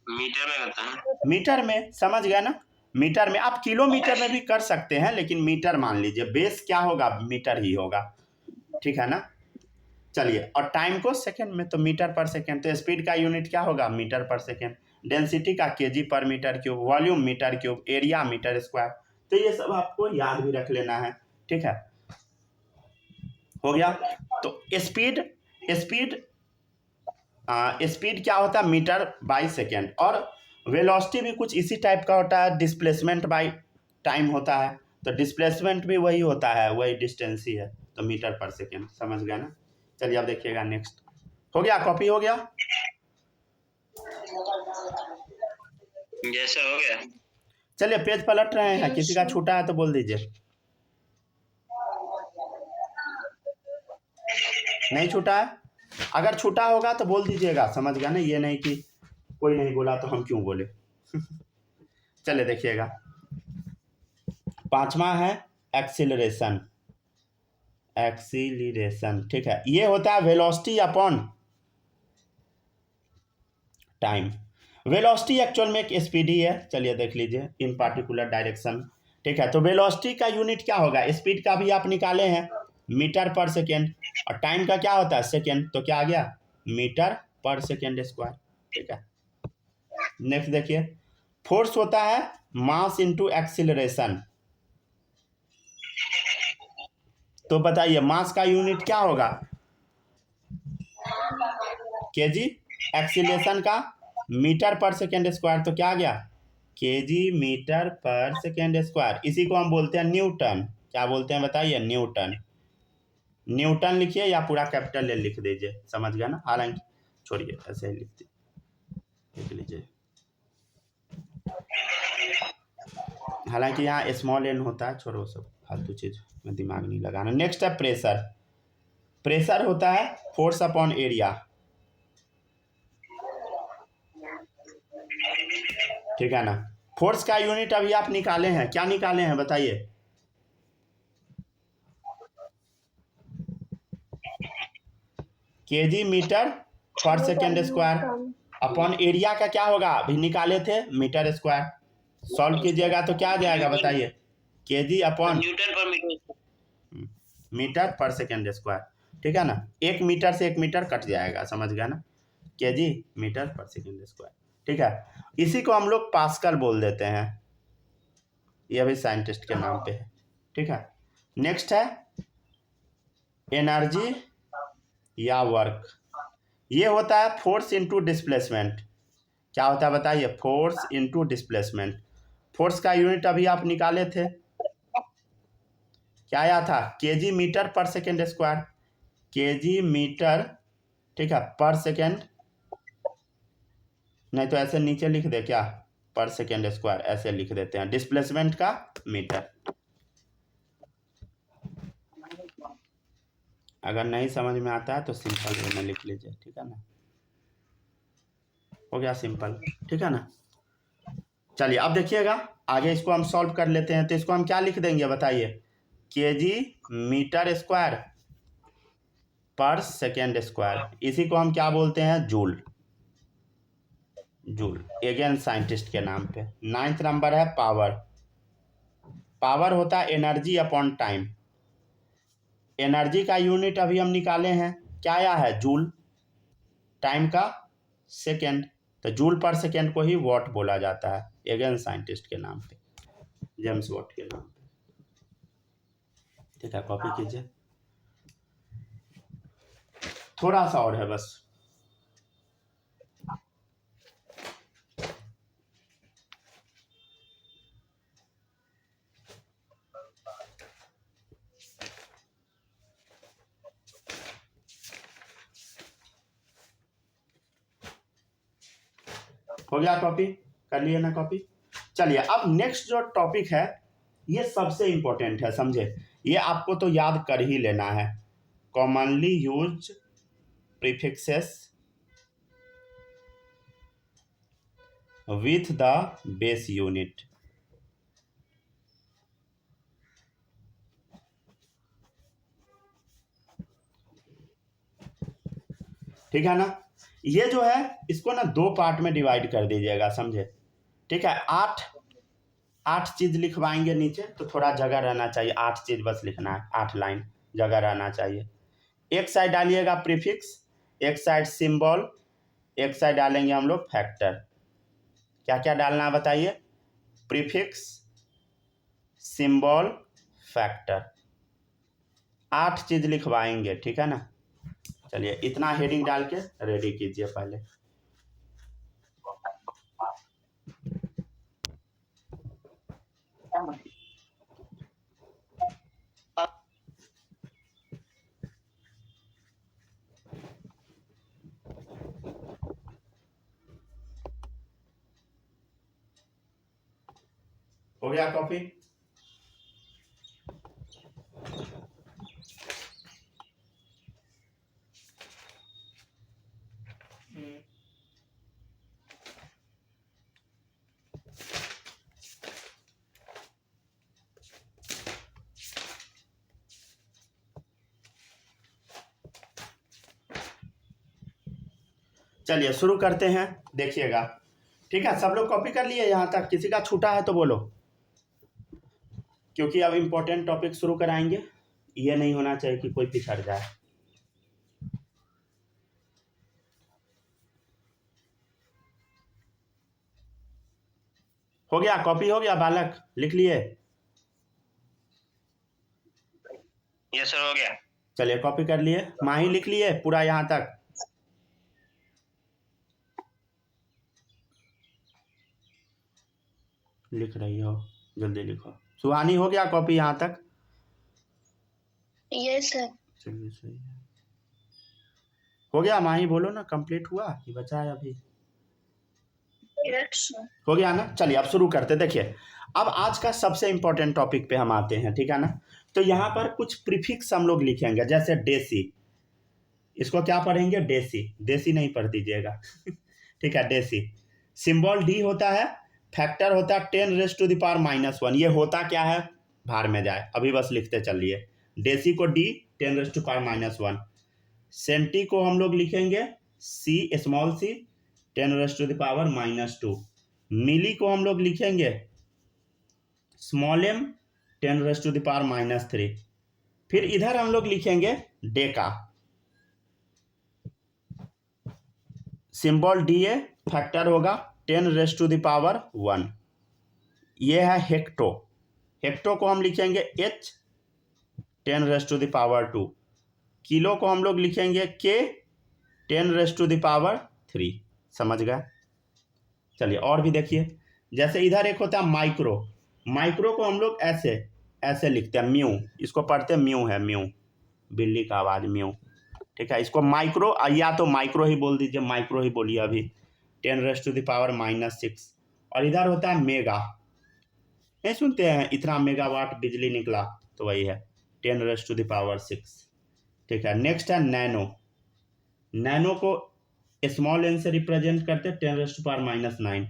मीटर में होता है। मीटर में, समझ गए ना, मीटर में। आप किलोमीटर में भी कर सकते हैं, लेकिन मीटर मान लीजिए, बेस क्या होगा, मीटर ही होगा, ठीक है ना। चलिए और टाइम को सेकंड में, तो मीटर पर सेकंड, तो स्पीड का यूनिट क्या होगा, मीटर पर सेकंड। डेंसिटी का केजी पर metre cube, volume metre cube, area metre square. तो ये सब आपको याद भी रख लेना है, ठीक है, हो गया। तो स्पीड, स्पीड स्पीड क्या होता है, मीटर बाई सेकेंड। और वेलोसिटी भी कुछ इसी टाइप का होता है, डिस्प्लेसमेंट बाई टाइम होता है, तो डिस्प्लेसमेंट भी वही होता है, वही डिस्टेंस ही है, तो मीटर पर सेकेंड, समझ गया ना। चलिए अब देखिएगा नेक्स्ट, हो गया, कॉपी हो गया, जैसा हो गया। चलिए पेज पलट रहे हैं, किसी का छूटा है तो बोल दीजिए, नहीं छूटा है, अगर छूटा होगा तो बोल दीजिएगा, समझ गया ना, ये नहीं कि कोई नहीं बोला तो हम क्यों बोले। चलिए देखिएगा, पांचवा है एक्सीलरेशन। एक्सीलरेशन, ठीक है, ये होता है velocity upon time. Velocity actual में एक स्पीड ही है, चलिए देख लीजिए, इन पार्टिकुलर डायरेक्शन, ठीक है। तो वेलोसिटी का यूनिट क्या होगा, स्पीड का भी आप निकाले हैं, मीटर पर सेकेंड, और टाइम का क्या होता है, सेकेंड, तो क्या आ गया, मीटर पर सेकेंड स्क्वायर, ठीक है। नेक्स्ट देखिए, फोर्स होता है मास इंटू एक्सीलरेशन। तो बताइए मास का यूनिट क्या होगा, केजी, एक्सीलरेशन का मीटर पर सेकेंड स्क्वायर, तो क्या आ गया, केजी मीटर पर सेकेंड स्क्वायर। इसी को हम बोलते हैं न्यूटन, क्या बोलते हैं बताइए, न्यूटन। न्यूटन लिखिए या पूरा कैपिटल ले लिख दीजिए, समझ गया ना, हालांकि छोड़िए ऐसे ही लिख लीजिए, हालांकि यहाँ स्मॉल एन होता है, छोड़ो सब फालतू चीज में दिमाग नहीं लगाना। नेक्स्ट है प्रेशर। प्रेशर होता है फोर्स अपॉन एरिया, ठीक है ना। फोर्स का यूनिट अभी आप निकाले हैं, क्या निकाले हैं बताइए, केजी मीटर पर सेकेंड स्क्वायर अपॉन एरिया का क्या होगा, अभी निकाले थे, मीटर स्क्वायर। सॉल्व कीजिएगा तो क्या आ जाएगा बताइए, केजी अपॉन न्यूटन पर मीटर। मीटर पर सेकेंड स्क्वायर, ठीक है ना, एक मीटर से एक मीटर कट जाएगा, समझ गया ना, केजी मीटर पर सेकेंड स्क्वायर, ठीक है। इसी को हम लोग पास्कल बोल देते हैं, यह भी साइंटिस्ट के नाम पे है, ठीक है। नेक्स्ट है एनर्जी या वर्क। ये होता है फोर्स इनटू डिस्प्लेसमेंट। क्या होता है बताइए, फोर्स इनटू डिस्प्लेसमेंट। फोर्स का यूनिट अभी आप निकाले थे, क्या आया था, केजी मीटर पर सेकेंड स्क्वायर, केजी मीटर, ठीक है, पर सेकेंड, नहीं तो ऐसे नीचे लिख दे क्या, पर सेकेंड स्क्वायर, ऐसे लिख देते हैं, डिस्प्लेसमेंट का मीटर। अगर नहीं समझ में आता है तो सिंपल वे में लिख लीजिए, ठीक है ना, हो गया सिंपल, ठीक है ना। चलिए अब देखिएगा आगे, इसको हम सॉल्व कर लेते हैं, तो इसको हम क्या लिख देंगे बताइए, केजी मीटर स्क्वायर पर सेकेंड स्क्वायर, इसी को हम क्या बोलते हैं, जूल। जूल अगेन साइंटिस्ट के नाम पे। 9th नंबर है पावर। पावर होता है एनर्जी अपॉन टाइम। एनर्जी का यूनिट अभी हम निकाले हैं, क्या आया है, जूल, टाइम का सेकेंड, तो जूल पर सेकेंड को ही वॉट बोला जाता है, अगेन साइंटिस्ट के नाम पे, जेम्स वॉट के नाम पे, ठीक है, कॉपी कीजिए। थोड़ा सा और है बस। हो गया कॉपी? कर लिए ना कॉपी? चलिए अब नेक्स्ट जो टॉपिक है ये सबसे इंपॉर्टेंट है, समझे। ये आपको तो याद कर ही लेना है। Commonly use prefixes with the base unit. ठीक है ना। ये जो है इसको ना दो पार्ट में डिवाइड कर दीजिएगा, समझे। ठीक है, 8 चीज लिखवाएंगे नीचे, तो थोड़ा जगह रहना चाहिए। 8 चीज बस लिखना है, 8 लाइन जगह रहना चाहिए। एक साइड डालिएगा प्रीफिक्स, एक साइड सिंबल, एक साइड डालेंगे हम लोग फैक्टर। क्या क्या डालना है बताइए? प्रीफिक्स, सिंबल, फैक्टर, 8 चीज लिखवाएंगे। ठीक है ना। चलिए इतना हेडिंग डाल के रेडी कीजिए पहले। हो गया कॉपी? चलिए शुरू करते हैं, देखिएगा। ठीक है, सब लोग कॉपी कर लिए यहाँ तक? किसी का छूटा है तो बोलो, क्योंकि अब इम्पोर्टेंट टॉपिक शुरू कराएंगे। ये नहीं होना चाहिए कि कोई पिछड़ जाए। हो गया कॉपी? हो गया बालक? लिख लिए? यस सर, हो गया। चलिए कॉपी कर लिए। माही लिख लिए पूरा यहाँ तक? लिख रही हो, जल्दी लिखो। सुहानी हो गया कॉपी यहाँ तक? Yes sir. चलिए सही है। हो गया माही? बोलो ना, कंप्लीट हुआ कि बचा है अभी? Yes sir. हो गया ना। चलिए अब शुरू करते। देखिए अब आज का सबसे इंपॉर्टेंट टॉपिक पे हम आते हैं। ठीक है ना। तो यहाँ पर कुछ प्रीफिक्स हम लोग लिखेंगे, जैसे डेसी। इसको क्या पढ़ेंगे? डेसी। देसी नहीं पढ़ दीजिएगा ठीक है, डेसी। सिंबल डी होता है, फैक्टर होता है 10⁻⁻⁻1। ये होता क्या है? भार में जाए, अभी बस लिखते चलिए। डेसी को डी, 10⁻⁻1। सेंटी को हम लोग लिखेंगे सी, स्मॉल सी, 10⁻⁻2। मिली को हम लोग लिखेंगे स्मॉल एम, 10⁻⁻3। फिर इधर हम लोग लिखेंगे Deka. Symbol D A, factor होगा 10⁻1। ये है हेक्टो। हेक्टो को हम लिखेंगे एच, 10⁻2। किलो को हम लोग लिखेंगे के, 10⁻3। समझ गए? चलिए और भी देखिए, जैसे इधर एक होता है माइक्रो। माइक्रो को हम लोग ऐसे ऐसे लिखते हैं, म्यू। इसको पढ़ते म्यू है, म्यू, बिल्ली का आवाज़, म्यू। ठीक है, इसको माइक्रो, या तो माइक्रो ही बोल दीजिए, माइक्रो ही बोलिए अभी, 10⁻⁻6। और इधर होता है मेगा। नहीं सुनते हैं, इतना मेगावाट बिजली निकला, तो वही है 10⁻6। ठीक है, नेक्स्ट है नैनो। नैनो को स्मॉल एन से रिप्रेजेंट करते 10⁻⁻9।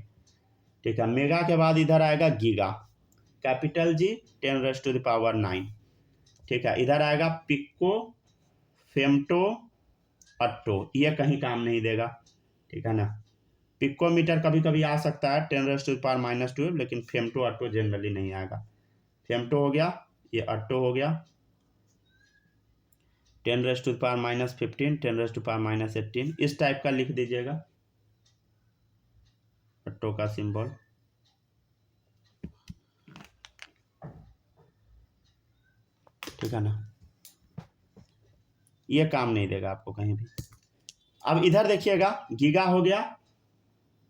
ठीक है, मेगा के बाद इधर आएगा गीगा, कैपिटल जी, 10⁻9। ठीक है, इधर आएगा पिक्को, फेमटो, अट्टो। ये कहीं काम नहीं देगा। ठीक है ना। पिकोमीटर कभी कभी आ सकता है 10⁻⁻12, लेकिन फेमटो अट्टो जनरली नहीं आएगा। फेमटो हो गया, ये अट्टो हो गया, 10⁻⁻15, 10⁻⁻18। इस टाइप का लिख दीजिएगा अट्टो का सिंबल। ठीक है ना। ये काम नहीं देगा आपको कहीं भी। अब इधर देखिएगा, गीगा हो गया,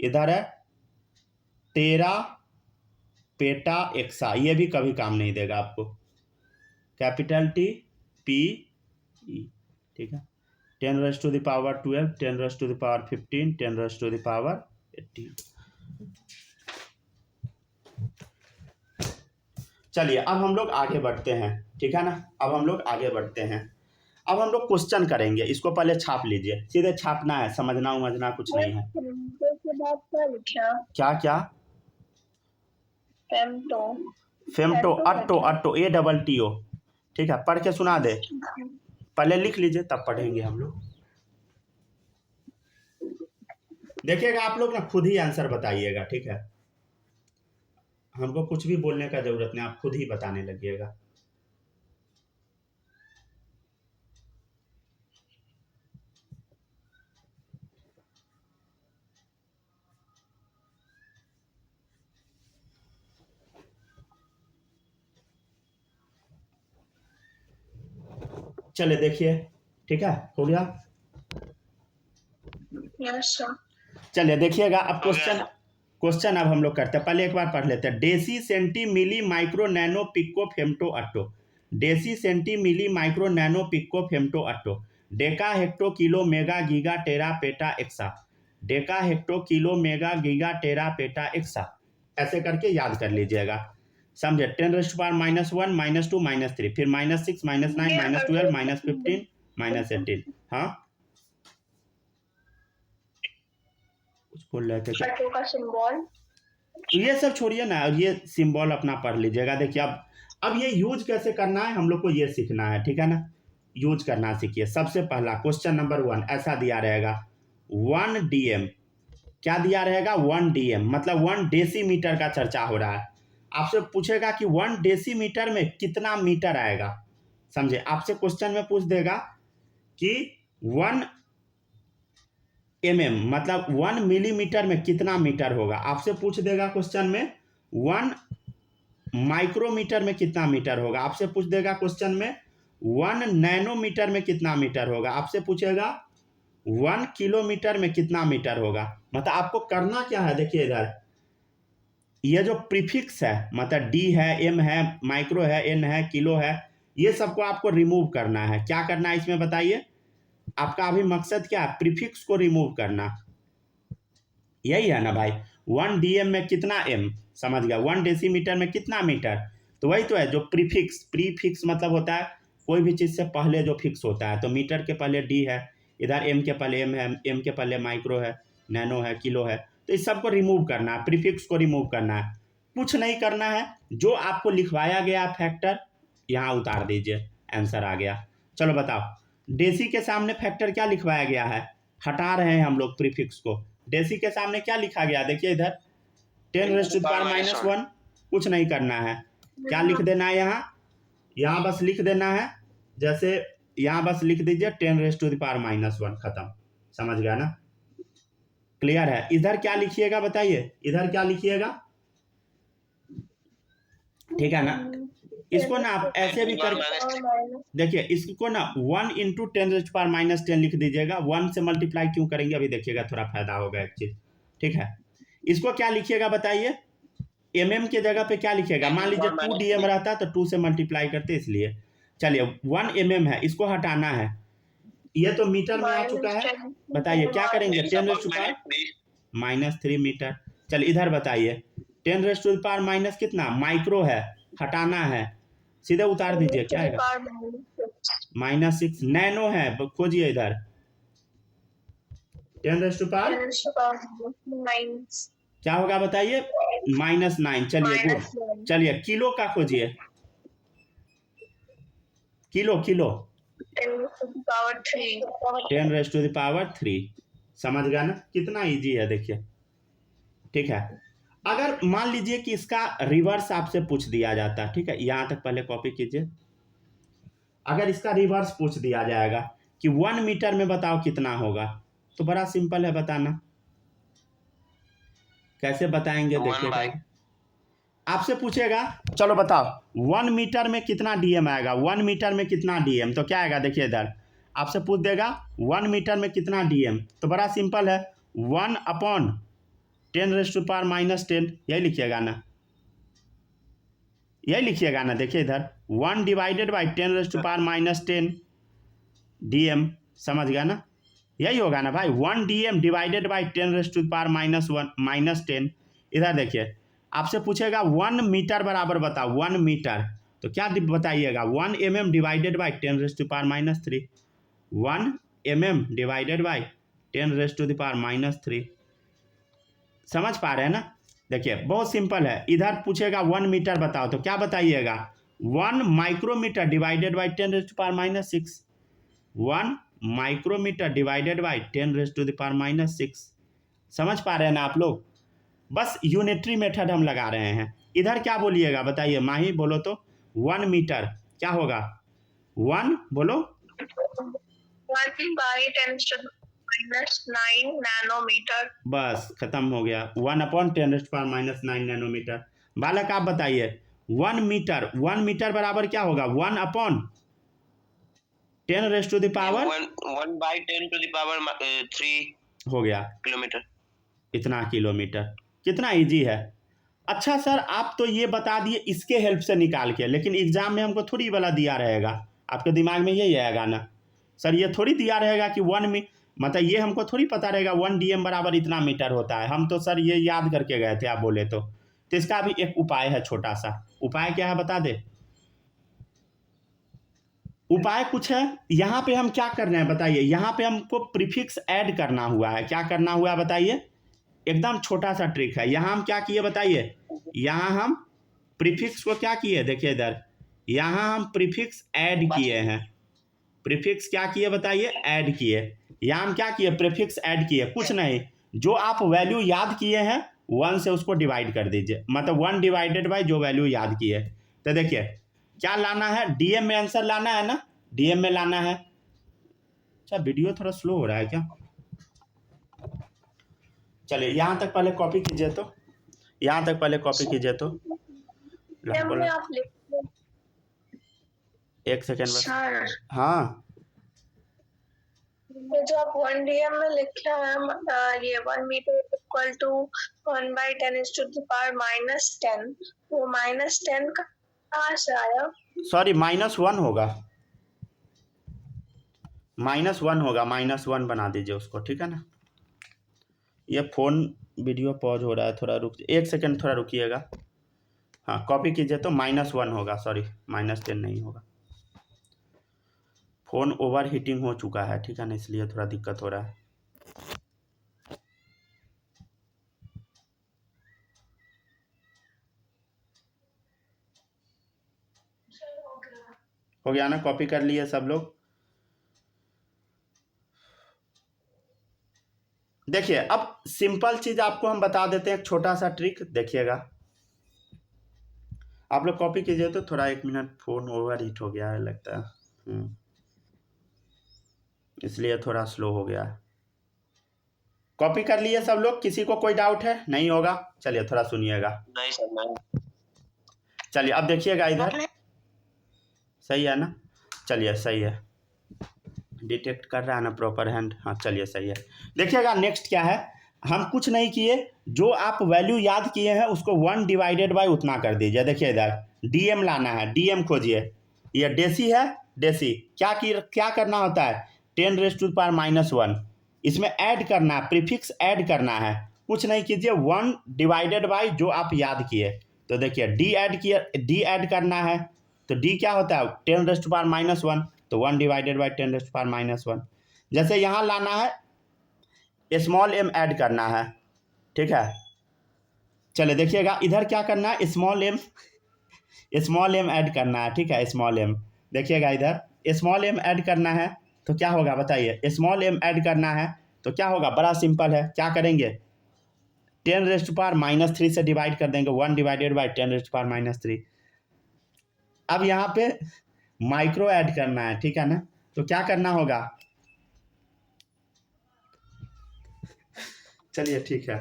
इधर है टेरा पेटा एक्सा, ये भी कभी काम नहीं देगा आपको, कैपिटल टी पी ई, ठीक है। 10⁻12, 10⁻15, 10⁻18। चलिए अब हम लोग आगे बढ़ते हैं, ठीक है ना। अब हम लोग आगे बढ़ते हैं, अब हम लोग क्वेश्चन करेंगे। इसको पहले छाप लीजिए, सीधे छापना है, समझना उमझना कुछ नहीं है। के बाद क्या लिखा? क्या क्या? फेमटो। फेमटो, अट्टो, अट्टो, ATTO, ठीक है। पढ़ के सुना दे, पहले लिख लीजिए तब पढ़ेंगे हम लोग। देखिएगा आप लोग ना, खुद ही आंसर बताइएगा, ठीक है। हमको कुछ भी बोलने का जरूरत नहीं, आप खुद ही बताने लगिएगा। चले देखिए, ठीक है, हो गया। Yes sir. चलिए देखिएगा अब क्वेश्चन अब हम लोग करते हैं। पहले एक बार पढ़ लेते हैं। Deci centi milli micro nano pico femto atto, deci centi milli micro nano pico femto atto, deca hecto kilo mega giga tera peta exa, deca hecto kilo mega giga tera peta exa, ऐसे करके याद कर लीजिएगा, समझे। 10⁻⁻1, -2, -3, फिर -6, -9, -12, -15, -18। हाँ कुछ बोल रहे थे क्या? अट्टो का सिंबल, ये सब छोड़िए ना, ये सिंबल अपना पढ़ लीजिएगा। देखिए अब ये यूज कैसे करना है हम लोग को ये सीखना है, ठीक है ना। यूज करना सीखिए। सबसे पहला क्वेश्चन नंबर 1 ऐसा दिया रहेगा, 1 DM, क्या दिया रहेगा? 1 DM, मतलब 1 डेसीमीटर का चर्चा हो रहा है। आपसे पूछेगा कि 1 डेसीमीटर में कितना मीटर आएगा, समझे। आपसे क्वेश्चन में पूछ देगा कि 1 mm, मतलब 1 मिलीमीटर में कितना मीटर होगा। आपसे पूछ देगा क्वेश्चन में 1 माइक्रोमीटर में कितना मीटर होगा। आपसे पूछ देगा क्वेश्चन में 1 नैनोमीटर में कितना मीटर होगा। आपसे पूछेगा 1 किलोमीटर में कितना मीटर होगा। मतलब आपको करना क्या है, देखिए इधर ये जो प्रीफिक्स है, मतलब D है, M है, माइक्रो है, N है, किलो है, ये सबको आपको रिमूव करना है। क्या करना है इसमें बताइए, आपका अभी मकसद क्या है? प्रीफिक्स को रिमूव करना, यही है ना भाई। 1 DM में कितना M, समझ गया। 1 डेसीमीटर में कितना मीटर, तो वही तो है जो प्रीफिक्स मतलब होता है कोई भी चीज़ से पहले जो फिक्स होता है। तो मीटर के पहले D है, इधर M के पहले M है, M के पहले माइक्रो है, नैनो है, किलो है। तो इस सबको रिमूव करना है, प्रीफिक्स को रिमूव करना है, कुछ नहीं करना है। जो आपको लिखवाया गया फैक्टर यहाँ उतार दीजिए, आंसर आ गया। चलो बताओ, डेसी के सामने फैक्टर क्या लिखवाया गया है, हटा रहे हैं हम लोग प्रीफिक्स को। डेसी के सामने क्या लिखा गया, देखिए इधर 10⁻⁻1, कुछ नहीं करना है। क्या लिख देना है यहाँ बस लिख देना है, जैसे यहाँ बस लिख दीजिए 10⁻⁻1, खत्म, समझ गया ना। क्लियर है। इधर क्या लिखिएगा बताइए, इधर क्या लिखिएगा, ठीक है ना। इसको ना आप ऐसे भी कर, देखिए इसको ना 1 × 10⁻10 लिख दीजिएगा। 1 से मल्टीप्लाई क्यों करेंगे, अभी देखिएगा, थोड़ा फायदा होगा एक चीज, ठीक है। इसको क्या लिखिएगा बताइए, MM के जगह पे क्या लिखिएगा। मान लीजिए 2 DM रहता तो 2 से मल्टीप्लाई करते, इसलिए। चलिए 1 mm है, इसको हटाना है। ये तो मीटर में आ चुका है, बताइए क्या करेंगे। 10⁻³ मीटर। चलिए इधर बताइए 10⁻⁻ कितना, माइक्रो है, हटाना है, सीधे उतार दीजिए, क्या आएगा, -6। नैनो है, खोजिए इधर 10⁻, क्या होगा बताइए, -9। चलिए गुड। चलिए किलो का खोजिए, किलो 10⁻3, समझ गया ना, कितना इजी है, देखिए, ठीक है। अगर मान लीजिए कि इसका रिवर्स आपसे पूछ दिया जाता, ठीक है, यहाँ तक पहले कॉपी कीजिए। अगर इसका रिवर्स पूछ दिया जाएगा कि 1 मीटर में बताओ कितना होगा, तो बड़ा सिंपल है बताना। कैसे बताएंगे, देखिए आपसे पूछेगा, चलो बताओ 1 मीटर में कितना DM आएगा, 1 मीटर में कितना DM, तो क्या आएगा, देखिए इधर आपसे पूछ देगा 1 मीटर में कितना डीएम, तो बड़ा सिंपल है, 1/10⁻⁻10, यही लिखिएगा ना, यही लिखिएगा ना। देखिए इधर 1 डिवाइडेड बाई 10⁻⁻10 डीएम, समझ गया ना, यही होगा ना भाई, 1 डीएम डिवाइडेड बाई 10⁻⁻10। इधर देखिए आपसे पूछेगा 1 मीटर बराबर बताओ, 1 मीटर, तो क्या बताइएगा, 1 mm divided by 10⁻3, 1 mm divided by 10⁻3। समझ पा रहे हैं ना। देखिए बहुत सिंपल है, इधर पूछेगा 1 मीटर बताओ, तो क्या बताइएगा, 1 micrometre divided by 10⁻6, 1 micrometre divided by 10⁻6। समझ पा रहे हैं ना आप लोग, बस यूनिटरी मेथड हम लगा रहे हैं। इधर क्या बोलिएगा बताइए, माही बोलो तो, 1 मीटर क्या होगा, 1 बोलो, 1/10⁻9 नैनोमीटर। बस खत्म हो गया, 1/10⁻9 नैनोमीटर। बालक आप बताइए 1 मीटर, 1 मीटर बराबर क्या होगा, 1/10⁻3 हो गया किलोमीटर। इतना किलोमीटर, कितना इजी है। अच्छा सर आप तो ये बता दिए इसके हेल्प से निकाल के, लेकिन एग्जाम में हमको थोड़ी वाला दिया रहेगा, आपके दिमाग में यही आएगा ना सर, ये थोड़ी दिया रहेगा कि 1 मतलब ये हमको थोड़ी पता रहेगा 1 डीएम बराबर इतना मीटर होता है। हम तो सर ये याद करके गए थे आप बोले तो इसका भी एक उपाय है, छोटा सा उपाय। क्या है बता दे, उपाय कुछ है, यहाँ पे हम क्या कर रहे हैं बताइए, यहाँ पे हमको प्रीफिक्स ऐड करना हुआ है। क्या करना हुआ है बताइए, एकदम छोटा सा ट्रिक है। यहाँ हम क्या किए बताइए, यहाँ हम प्रीफिक्स को क्या किए, देखिए इधर, यहाँ हम प्रीफिक्स ऐड किए हैं। प्रीफिक्स क्या किए बताइए, ऐड किए। यहाँ हम क्या किए, प्रीफिक्स ऐड किए, कुछ नहीं, जो आप वैल्यू याद किए हैं 1 से उसको डिवाइड कर दीजिए, मतलब 1 डिवाइडेड बाई जो वैल्यू याद किए। तो देखिए क्या लाना है, डीएम में आंसर लाना है ना, डीएम में लाना है। अच्छा वीडियो थोड़ा स्लो हो रहा है क्या, चलिए यहाँ तक पहले कॉपी कीजिए, तो यहाँ तक पहले कॉपी कीजिए, तो आप लिख, एक सेकेंड बस। सर हाँ ये जो आप 1 डीएम में लिखे हैं, ये 1 मीटर इक्वल टू 1/10⁻⁻10, वो -10 कहाँ से आया, सॉरी -1 होगा, -1 होगा, -1 बना दीजिए उसको, ठीक है ना। ये फ़ोन वीडियो पॉज हो रहा है, थोड़ा रुक, एक सेकेंड थोड़ा रुकिएगा। हाँ कॉपी कीजिए, तो -1 होगा, सॉरी -10 नहीं होगा, फ़ोन ओवर हीटिंग हो चुका है, ठीक है ना, इसलिए थोड़ा दिक्कत हो रहा है। हो गया ना, कॉपी कर लिए सब लोग। देखिए अब सिंपल चीज़ आपको हम बता देते हैं, एक छोटा सा ट्रिक देखिएगा। आप लोग कॉपी कीजिए, तो थोड़ा 1 मिनट, फ़ोन ओवर हीट हो गया है लगता है, इसलिए थोड़ा स्लो हो गया है। कॉपी कर लिए सब लोग, किसी को कोई डाउट है, नहीं होगा, चलिए थोड़ा सुनिएगा। नहीं सर नहीं। चलिए अब देखिएगा इधर, सही है ना, चलिए सही है, डिटेक्ट कर रहा है ना प्रॉपर हैंड, हाँ चलिए सही है। देखिएगा नेक्स्ट क्या है, हम कुछ नहीं किए, जो आप वैल्यू याद किए हैं उसको 1 डिवाइडेड बाई उतना कर दीजिए। देखिए इधर डीएम लाना है, डीएम खोजिए, ये डेसी है, डेसी क्या करना होता है, 10⁻⁻1, इसमें ऐड करना है, प्रीफिक्स ऐड करना है, कुछ नहीं कीजिए, 1 डिवाइडेड बाई जो आप याद किए। तो देखिए डी ऐड किया, डी ऐड करना है, तो डी क्या होता है, 10⁻⁻1, तो 1 डिवाइडेड बाई 10⁻⁻1। जैसे यहाँ लाना है, स्मॉल एम ऐड करना है, ठीक है। चलिए देखिएगा इधर क्या करना है, स्मॉल एम ऐड करना है, ठीक है, स्मॉल एम। देखिएगा इधर स्मॉल एम ऐड करना है, तो क्या होगा बताइए, स्मॉल एम ऐड करना है तो क्या होगा, बड़ा सिंपल है, क्या करेंगे, 10⁻³ से डिवाइड कर देंगे, 1 डिवाइडेड बाई 10⁻³ अब यहाँ पे माइक्रो ऐड करना है, ठीक है ना, तो क्या करना होगा, चलिए ठीक है,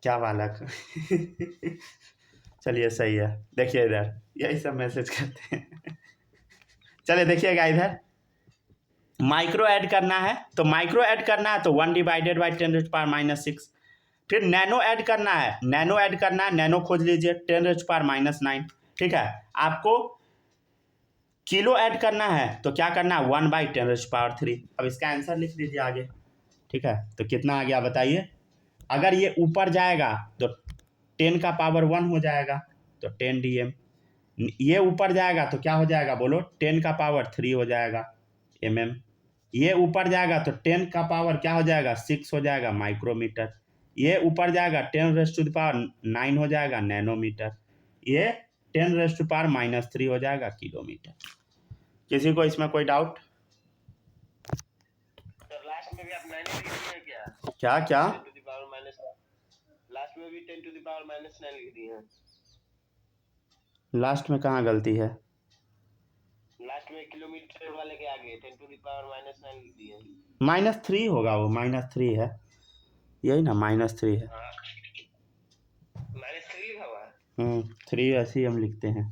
क्या बालक चलिए सही है। देखिए इधर यही सब मैसेज करते हैं चलिए देखिएगा इधर, माइक्रो ऐड करना है तो माइक्रो ऐड करना है तो 1 डिवाइडेड बाई 10⁻�6। फिर नैनो ऐड करना है, नैनो ऐड करना है, नैनो खोज लीजिए 10⁻⁹। ठीक है। आपको किलो ऐड करना है तो क्या करना है 1/10⁻3। अब इसका आंसर लिख लीजिए आगे। ठीक है, तो कितना आ गया बताइए। अगर ये ऊपर जाएगा तो 10 का पावर 1 हो जाएगा तो 10 dm। ये ऊपर जाएगा तो क्या हो जाएगा बोलो, 10 का पावर 3 हो जाएगा mm। ये ऊपर जाएगा तो 10 का पावर क्या हो जाएगा 6 हो जाएगा माइक्रोमीटर। ये ऊपर जाएगा 10⁻⁹ हो जाएगा नैनोमीटर। ये 10⁻⁻³ हो जाएगा किलोमीटर। किसी को इसमें कोई डाउट? सर लास्ट में भी आप 9 लिख दिए हैं क्या? क्या क्या 10 to the power minus, last में भी 10 to the power minus 9 लिख दिए हैं। लास्ट में कहाँ गलती है? लास्ट में किलोमीटर वाले के आगे 10 to the power minus 9 लिख दिए हैं। -3 होगा वो, -3 है, यही ना -3 है। -3 लिखा हुआ है। 3 ऐसे ही हम लिखते हैं।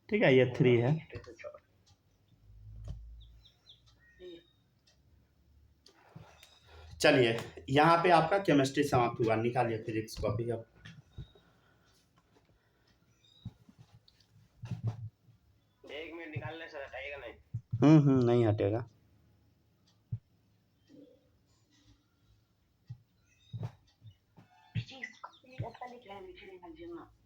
ठीक है, ये 3 है। चलिए, यहाँ पे आपका केमिस्ट्री समाप्त हुआ। निकालिए फिजिक्स कॉपी अब। एक मिनट निकालने से हटाएगा नहीं। नहीं हटेगा। Fizikskomplett litt, litt, litt, litt, litt, litt, litt,